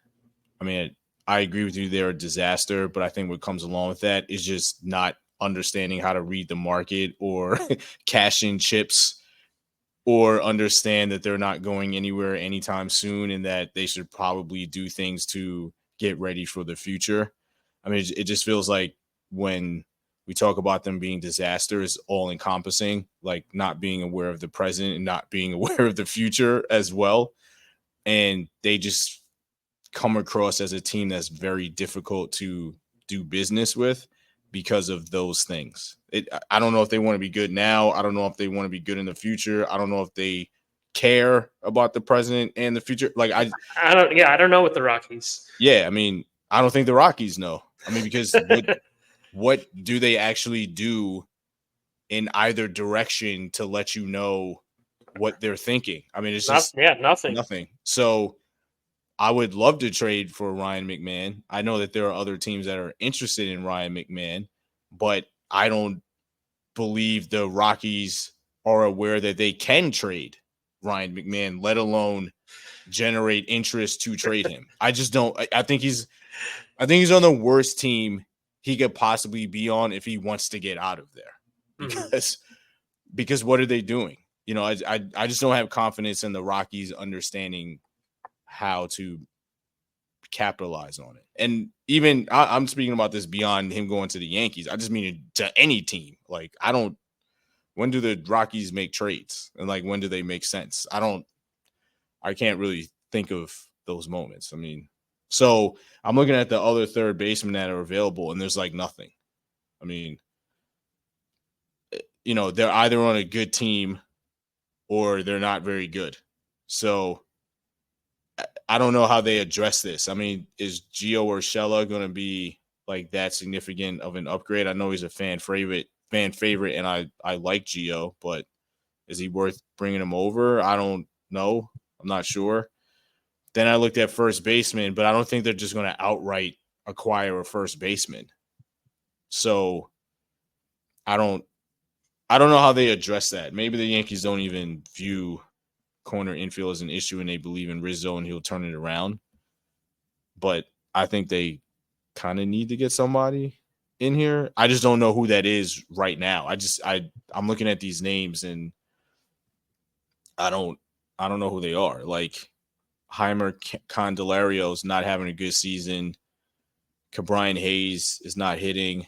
I mean, I agree with you, they're a disaster, but I think what comes along with that is just not understanding how to read the market or cash in chips, or understand that they're not going anywhere anytime soon and that they should probably do things to get ready for the future. I mean, it just feels like when we talk about them being disasters, all encompassing, like not being aware of the present and not being aware of the future as well. and they just come across as a team that's very difficult to do business with because of those things. I don't know if they want to be good now. I don't know if they want to be good in the future. I don't know if they care about the present and the future. Like I don't know with the Rockies. I mean, I don't think the Rockies know. I mean, because what do they actually do in either direction to let you know what they're thinking? I mean, it's just nothing. So I would love to trade for Ryan McMahon. I know that there are other teams that are interested in Ryan McMahon, but I don't believe the Rockies are aware that they can trade Ryan McMahon, let alone generate interest to trade him. I just don't. I think he's on the worst team he could possibly be on if he wants to get out of there. Because what are they doing? You know, I just don't have confidence in the Rockies understanding how to capitalize on it. And even I'm speaking about this beyond him going to the Yankees. I just mean to any team. Like, when do the Rockies make trades? And like, when do they make sense? I can't really think of those moments. I mean, so I'm looking at the other third basemen that are available and there's like nothing. I mean, you know, they're either on a good team or they're not very good. So I don't know how they address this. I mean, is Gio Urshela going to be like that significant of an upgrade? I know he's a fan favorite, and I like Gio, but is he worth bringing him over? I don't know. I'm not sure. Then I looked at first baseman, but I don't think they're just going to outright acquire a first baseman. So I don't know how they address that. Maybe the Yankees don't even view corner infield as an issue and they believe in Rizzo and he'll turn it around. But I think they kind of need to get somebody in here. I just don't know who that is right now. I'm looking at these names and I don't know who they are. Like Heimer Candelario's not having a good season. Cabrian Hayes is not hitting.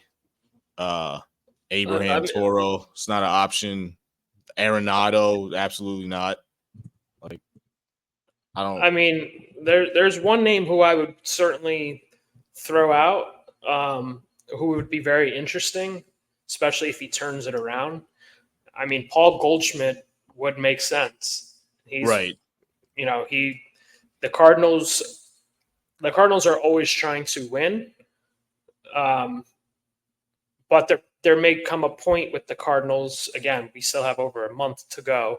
Abraham Toro, it's not an option. Arenado, absolutely not. Like, I don't. I mean, there's one name who I would certainly throw out, who would be very interesting, especially if he turns it around. I mean, Paul Goldschmidt would make sense. He's right. You know, the Cardinals are always trying to win. But there may come a point with the Cardinals, again, we still have over a month to go,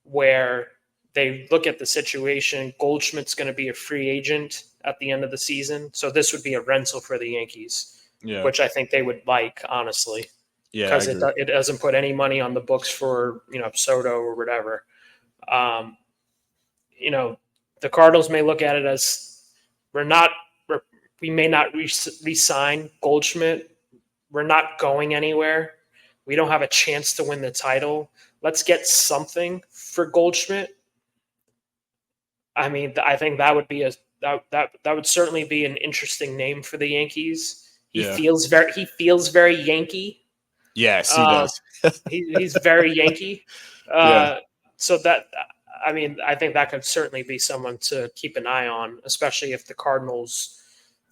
where they look at the situation. Goldschmidt's going to be a free agent at the end of the season. So this would be a rental for the Yankees, which I think they would like, honestly. Yeah, because it doesn't put any money on the books for, Soto or whatever. The Cardinals may look at it as we may not re-sign Goldschmidt. We're not going anywhere. We don't have a chance to win the title. Let's get something for Goldschmidt. I mean, I think that would be that would certainly be an interesting name for the Yankees. He feels very Yankee. Yes, he does. He's very Yankee. So I think that could certainly be someone to keep an eye on, especially if the Cardinals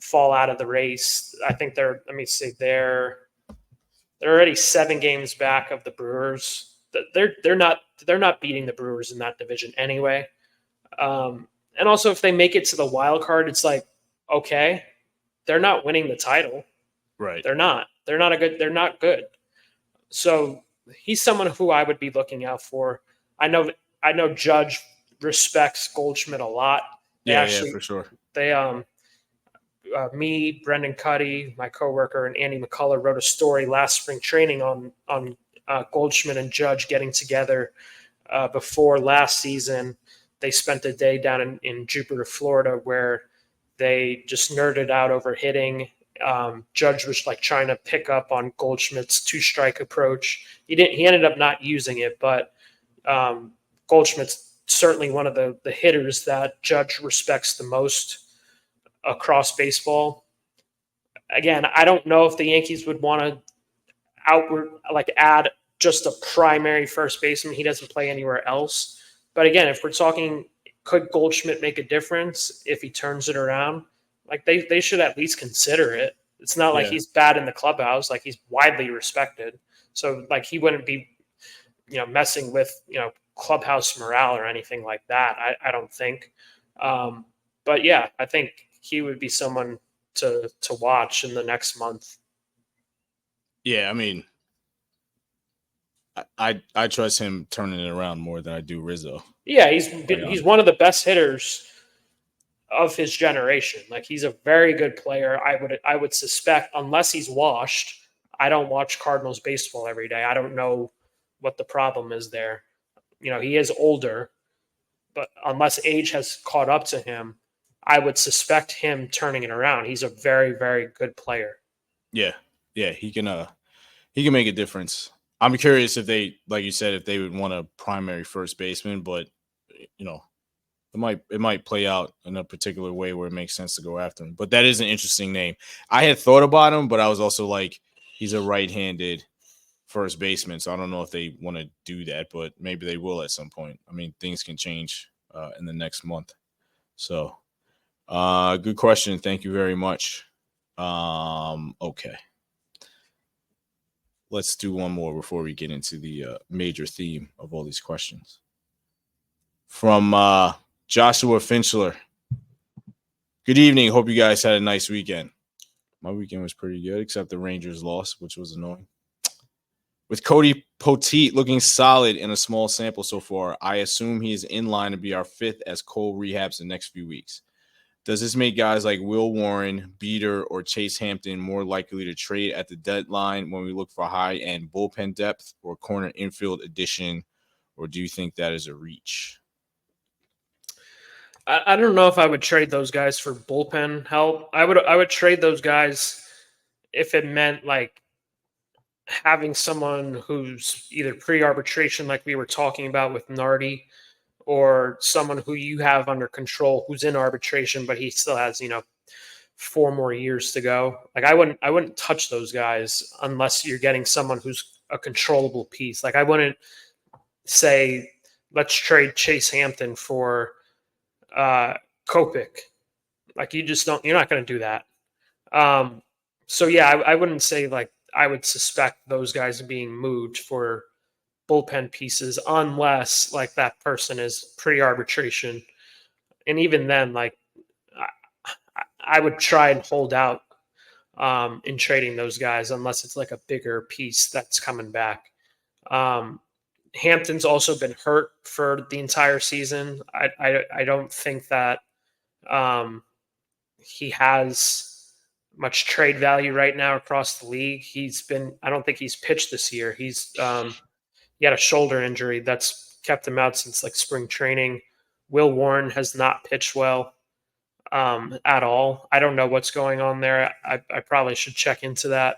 fall out of the race. I think they're already 7 games back of the Brewers. They're not beating the Brewers in that division anyway. And also, if they make it to the wild card, it's like, okay, they're not winning the title. Right. They're not good. So he's someone who I would be looking out for. I know Judge respects Goldschmidt a lot. Yeah, for sure. Me, Brendan Cuddy, my coworker, and Andy McCullough wrote a story last spring training on Goldschmidt and Judge getting together before last season. They spent a day down in Jupiter, Florida, where they just nerded out over hitting. Judge was like trying to pick up on Goldschmidt's 2-strike approach. He ended up not using it, but Goldschmidt's certainly one of the hitters that Judge respects the most across baseball. Again, I don't know if the Yankees would want to add just a primary first baseman. He doesn't play anywhere else. But again, if we're talking could Goldschmidt make a difference if he turns it around? Like they should at least consider it. It's not like he's bad in the clubhouse. Like he's widely respected. So like he wouldn't be, messing with, clubhouse morale or anything like that. I don't think. But yeah, I think he would be someone to watch in the next month. Yeah, I mean, I trust him turning it around more than I do Rizzo. Yeah, he's one of the best hitters of his generation. Like he's a very good player. I would suspect, unless he's washed. I don't watch Cardinals baseball every day. I don't know what the problem is there. He is older, but unless age has caught up to him, I would suspect him turning it around. He's a very, very good player. Yeah, he can make a difference. I'm curious if they, like you said, if they would want a primary first baseman, but it might play out in a particular way where it makes sense to go after him. But that is an interesting name. I had thought about him, but I was also like, he's a right-handed first baseman, so I don't know if they want to do that, but maybe they will at some point. I mean, things can change in the next month. So, good question. Thank you very much. Okay. Let's do one more before we get into the major theme of all these questions. From Joshua Finchler. Good evening. Hope you guys had a nice weekend. My weekend was pretty good, except the Rangers lost, which was annoying. With Cody Poteet looking solid in a small sample so far, I assume he is in line to be our fifth as Cole rehabs the next few weeks. Does this make guys like Will Warren, Beater, or Chase Hampton more likely to trade at the deadline when we look for high-end bullpen depth or corner infield addition, or do you think that is a reach? I don't know if I would trade those guys for bullpen help. I would trade those guys if it meant like having someone who's either pre-arbitration, like we were talking about with Nardi, or someone who you have under control who's in arbitration, but he still has, 4 more years to go. Like I wouldn't touch those guys unless you're getting someone who's a controllable piece. Like I wouldn't say, let's trade Chase Hampton for Kopech. Like you're not going to do that. So yeah, I wouldn't say like I would suspect those guys being moved for bullpen pieces unless like that person is pre-arbitration. And even then, like I would try and hold out in trading those guys unless it's like a bigger piece that's coming back. Hampton's also been hurt for the entire season. I don't think that he has much trade value right now across the league. I don't think he's pitched this year. He had a shoulder injury that's kept him out since like spring training. Will Warren has not pitched well at all. I don't know what's going on there. I probably should check into that.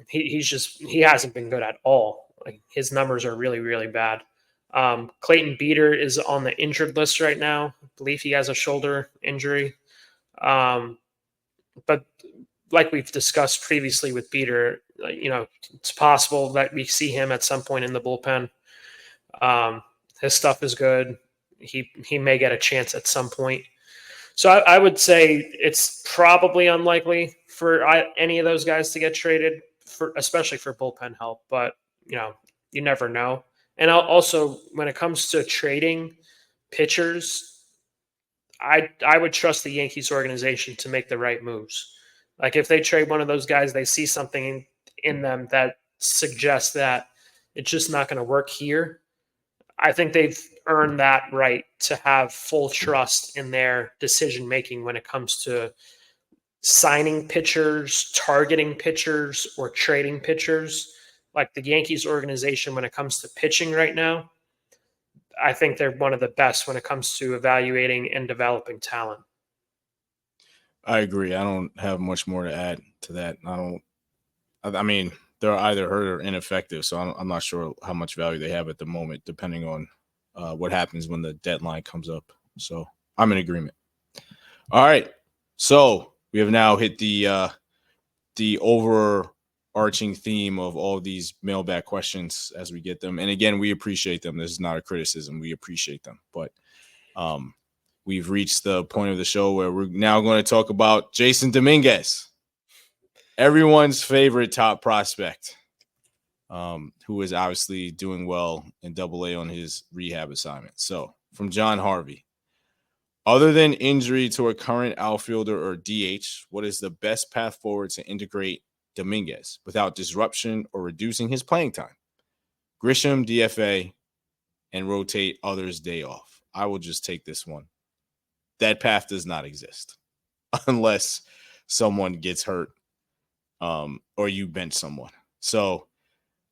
He hasn't been good at all. Like his numbers are really, really bad. Clayton Beater is on the injured list right now. I believe he has a shoulder injury. But like we've discussed previously with Beater, it's possible that we see him at some point in the bullpen. His stuff is good. He may get a chance at some point. So I would say it's probably unlikely for any of those guys to get traded, especially for bullpen help. But, you never know. And also, when it comes to trading pitchers, I would trust the Yankees organization to make the right moves. Like if they trade one of those guys, they see something in them that suggests that it's just not going to work here. I think they've earned that right to have full trust in their decision making when it comes to signing pitchers, targeting pitchers, or trading pitchers. Like the Yankees organization, when it comes to pitching right now, I think they're one of the best when it comes to evaluating and developing talent. I agree. I don't have much more to add to that. I mean, they're either hurt or ineffective, so I'm not sure how much value they have at the moment, depending on what happens when the deadline comes up. So I'm in agreement. All right. So we have now hit the over arching theme of all these mailbag questions as we get them. And again, we appreciate them. This is not a criticism. We appreciate them. But we've reached the point of the show where we're now going to talk about Jason Dominguez, everyone's favorite top prospect, who is obviously doing well in Double-A on his rehab assignment. So from John Harvey, other than injury to a current outfielder or DH, what is the best path forward to integrate Dominguez without disruption or reducing his playing time? Grisham, DFA, and rotate others day off. I will just take this one. That path does not exist unless someone gets hurt or you bench someone. So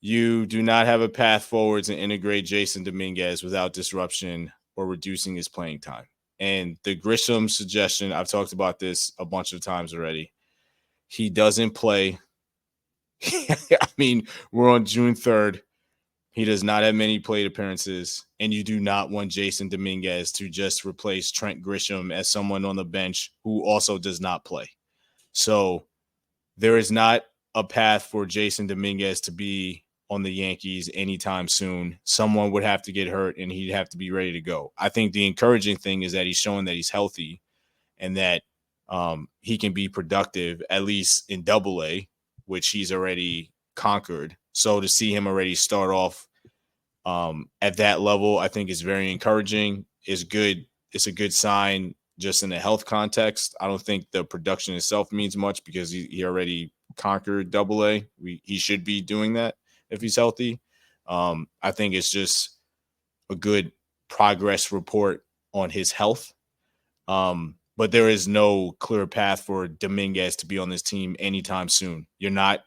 you do not have a path forward to integrate Jason Dominguez without disruption or reducing his playing time. And the Grisham suggestion, I've talked about this a bunch of times already. He doesn't play. I mean, we're on June 3rd. He does not have many plate appearances, and you do not want Jason Dominguez to just replace Trent Grisham as someone on the bench who also does not play. So there is not a path for Jason Dominguez to be on the Yankees anytime soon. Someone would have to get hurt, and he'd have to be ready to go. I think the encouraging thing is that he's showing that he's healthy and that he can be productive, at least in Double-A, which he's already conquered. So to see him already start off at that level, I think is very encouraging. Is good. It's a good sign just in the health context. I don't think the production itself means much because he already conquered Double-A. He should be doing that if he's healthy. I think it's just a good progress report on his health. But there is no clear path for Dominguez to be on this team anytime soon. You're not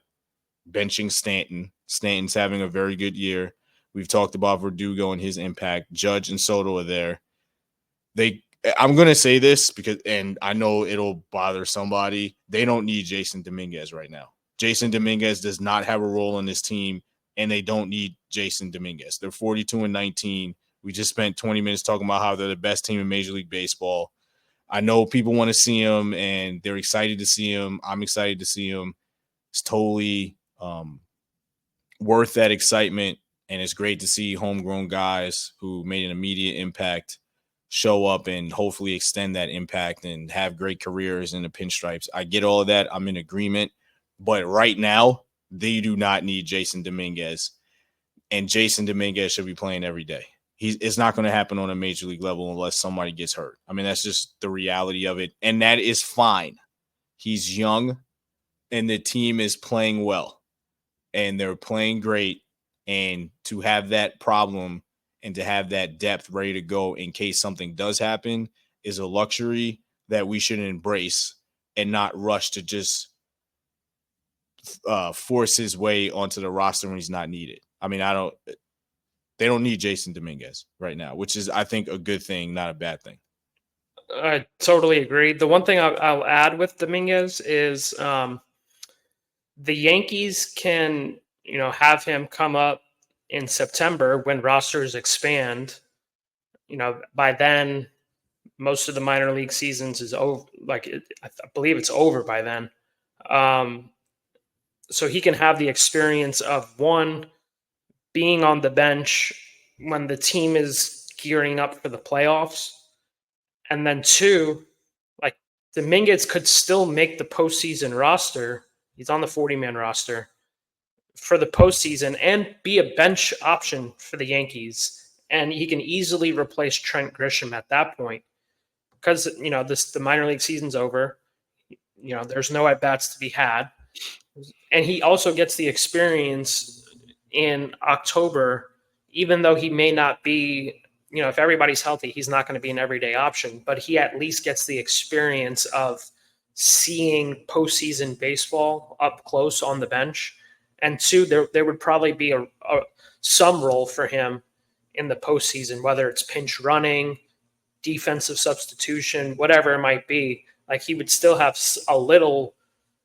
benching Stanton. Stanton's having a very good year. We've talked about Verdugo and his impact. Judge and Soto are there. I'm going to say this because, and I know it'll bother somebody, they don't need Jason Dominguez right now. Jason Dominguez does not have a role on this team, and they don't need Jason Dominguez. They're 42-19. We just spent 20 minutes talking about how they're the best team in Major League Baseball. I know people want to see him, and they're excited to see him. I'm excited to see him. It's totally worth that excitement, and it's great to see homegrown guys who made an immediate impact show up and hopefully extend that impact and have great careers in the pinstripes. I get all of that. I'm in agreement. But right now, they do not need Jason Dominguez, and Jason Dominguez should be playing every day. It's not going to happen on a major league level unless somebody gets hurt. I mean, that's just the reality of it, and that is fine. He's young, and the team is playing well, and they're playing great, and to have that problem and to have that depth ready to go in case something does happen is a luxury that we should embrace and not rush to just force his way onto the roster when he's not needed. I mean, they don't need Jason Dominguez right now, which is, I think, a good thing, not a bad thing. I totally agree. The one thing I'll add with Dominguez is the Yankees can, have him come up in September when rosters expand. By then, most of the minor league seasons is over. I believe it's over by then. So he can have the experience of, one, being on the bench when the team is gearing up for the playoffs. And then two, Dominguez could still make the postseason roster. He's on the 40-man roster for the postseason and be a bench option for the Yankees. And he can easily replace Trent Grisham at that point because, the minor league season's over. There's no at-bats to be had. And he also gets the experience in October, even though he may not be, if everybody's healthy, he's not going to be an everyday option, but he at least gets the experience of seeing postseason baseball up close on the bench. And two, there would probably be some role for him in the postseason, whether it's pinch running, defensive substitution, whatever it might be. He would still have a little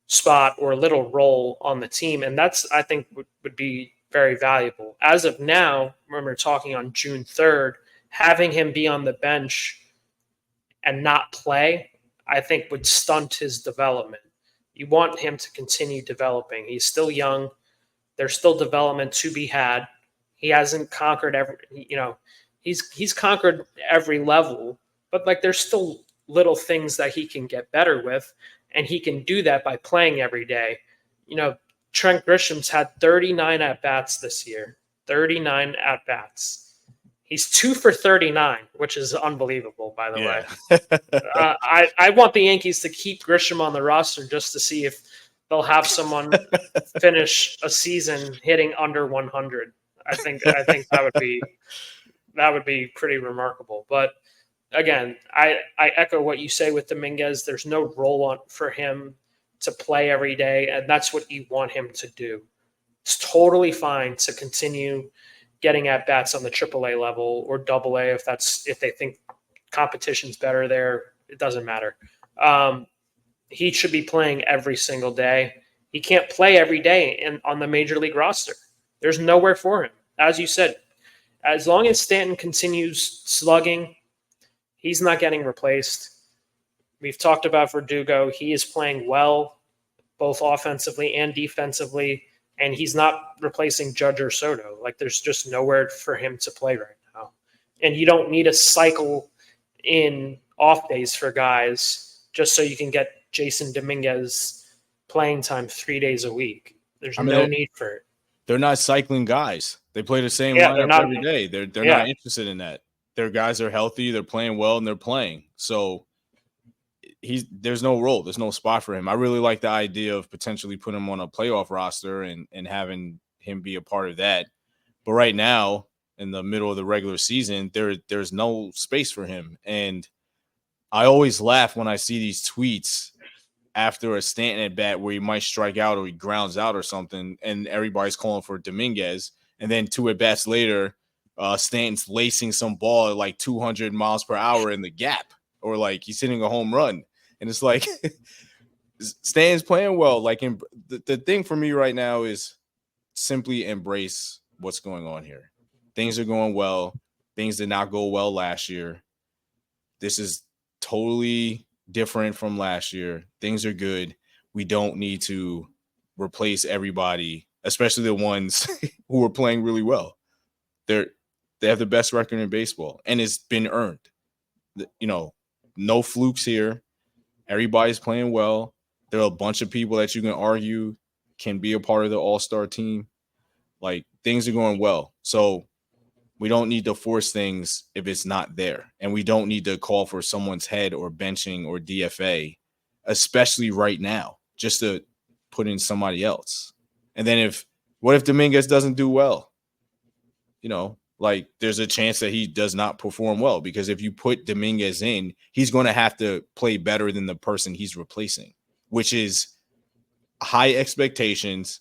spot or a little role on the team. And that's, I think, would be very valuable. As of now, when we're talking on June 3rd, having him be on the bench and not play, I think would stunt his development. You want him to continue developing. He's still young. There's still development to be had. He hasn't conquered he's conquered every level, but like there's still little things that he can get better with, and he can do that by playing every day. Trent Grisham's had 39 at bats this year. 39 at bats. He's 2 for 39, which is unbelievable, by the way. I want the Yankees to keep Grisham on the roster just to see if they'll have someone finish a season hitting under 100. I think that would be pretty remarkable. But again, I echo what you say with Dominguez. There's no role for him to play every day, and that's what you want him to do. It's totally fine to continue getting at bats on the AAA level or AA if they think competition's better there. It doesn't matter. He should be playing every single day. He can't play every day on the major league roster. There's nowhere for him. As you said, as long as Stanton continues slugging, he's not getting replaced. We've talked about Verdugo. He is playing well, both offensively and defensively, and he's not replacing Judge or Soto. Like, there's just nowhere for him to play right now. And you don't need a cycle in off days for guys just so you can get Jason Dominguez playing time 3 days a week. There's no need for it. They're not cycling guys. They play the same lineup every day. They're not interested in that. Their guys are healthy, they're playing well, and they're playing. So there's no role. There's no spot for him. I really like the idea of potentially putting him on a playoff roster and having him be a part of that. But right now, in the middle of the regular season, there's no space for him. And I always laugh when I see these tweets after a Stanton at bat where he might strike out or he grounds out or something, and everybody's calling for Dominguez. And then 2 at bats later, Stanton's lacing some ball at like 200 miles per hour in the gap, or like he's hitting a home run. And it's like Stanton's playing well. Like, the thing for me right now is simply embrace what's going on here. Things are going well. Things did not go well last year. This is totally different from last year. Things are good. We don't need to replace everybody, especially the ones who are playing really well. They have the best record in baseball, and it's been earned. No flukes here. Everybody's playing well. There are a bunch of people that you can argue can be a part of the all-star team. Like, things are going well. So we don't need to force things if it's not there. And we don't need to call for someone's head or benching or DFA, especially right now, just to put in somebody else. And then what if Dominguez doesn't do well? Like, there's a chance that he does not perform well, because if you put Dominguez in, he's going to have to play better than the person he's replacing, which is high expectations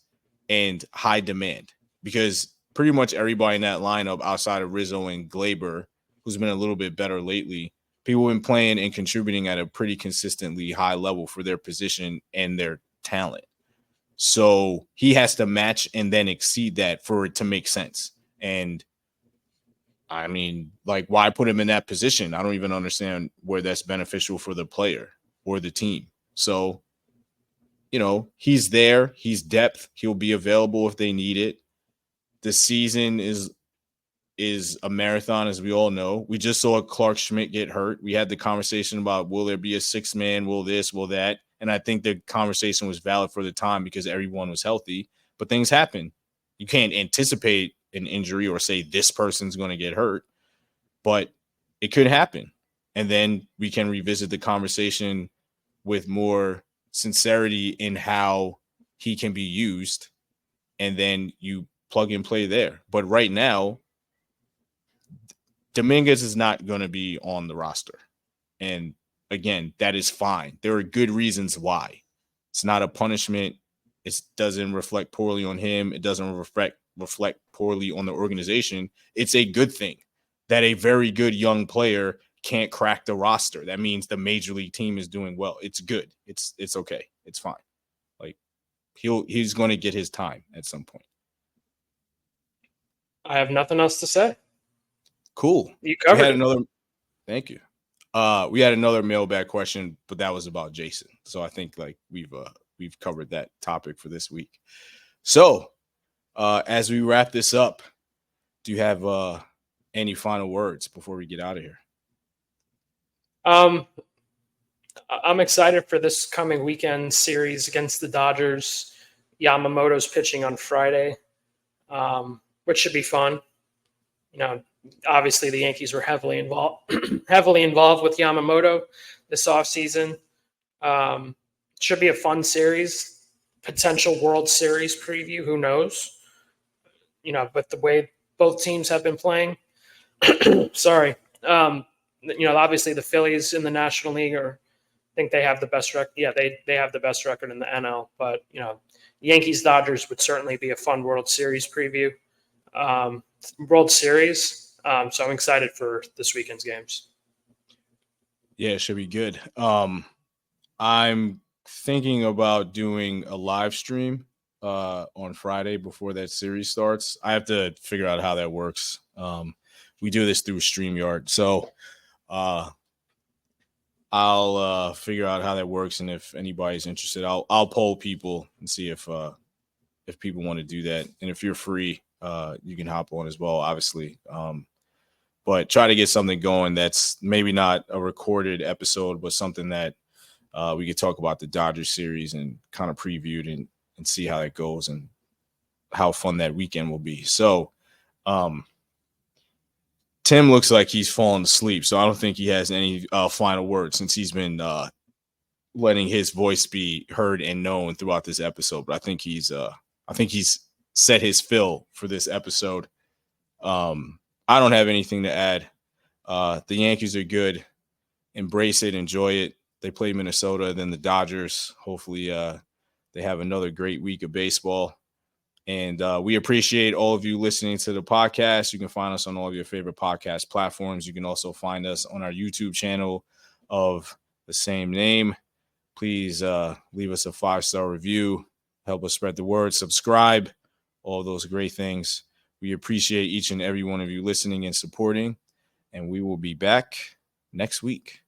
and high demand, because pretty much everybody in that lineup outside of Rizzo and Glaber, who's been a little bit better lately, people have been playing and contributing at a pretty consistently high level for their position and their talent. So he has to match and then exceed that for it to make sense. And I mean, like, why put him in that position? I don't even understand where that's beneficial for the player or the team. So, he's there. He's depth. He'll be available if they need it. The season is a marathon, as we all know. We just saw Clarke Schmidt get hurt. We had the conversation about, will there be a 6th man? Will this? Will that? And I think the conversation was valid for the time because everyone was healthy. But things happen. You can't anticipate an injury or say this person's going to get hurt, but it could happen. And then we can revisit the conversation with more sincerity in how he can be used, and then you plug and play there. But right now, Dominguez is not going to be on the roster. And again, that is fine. There are good reasons why. It's not a punishment. It doesn't reflect poorly on him. It doesn't reflect poorly on the organization. It's a good thing that a very good young player can't crack the roster. That means the major league team is doing well. It's good. It's okay. It's fine. Like, he's going to get his time at some point. I have nothing else to say. Cool. You covered it. Thank you. We had another mailbag question, but that was about Jason. So I think, like, we've we've covered that topic for this week. So as we wrap this up, do you have any final words before we get out of here? I'm excited for this coming weekend series against the Dodgers. Yamamoto's pitching on Friday, which should be fun. Obviously the Yankees were heavily involved with Yamamoto this offseason. Should be a fun series, potential World Series preview. Who knows? But the way both teams have been playing, sorry. Obviously the Phillies in the National League think they have the best record. Yeah, they have the best record in the NL. But Yankees Dodgers would certainly be a fun World Series preview. World Series. So I'm excited for this weekend's games. Yeah, it should be good. I'm thinking about doing a live stream on Friday before that series starts. I have to figure out how that works. We do this through StreamYard. So I'll figure out how that works, and if anybody's interested, I'll poll people and see if people want to do that. And if you're free, you can hop on as well, obviously. But try to get something going that's maybe not a recorded episode, but something that we could talk about the Dodgers series and kind of preview it and see how it goes and how fun that weekend will be. So Tim looks like he's fallen asleep, so I don't think he has any final words since he's been letting his voice be heard and known throughout this episode. But I think he's set his fill for this episode. I don't have anything to add. The Yankees are good. Embrace it, enjoy it. They play Minnesota, then the Dodgers. Hopefully they have another great week of baseball. And we appreciate all of you listening to the podcast. You can find us on all of your favorite podcast platforms. You can also find us on our YouTube channel of the same name. Please leave us a 5-star review. Help us spread the word. Subscribe. All those great things. We appreciate each and every one of you listening and supporting. And we will be back next week.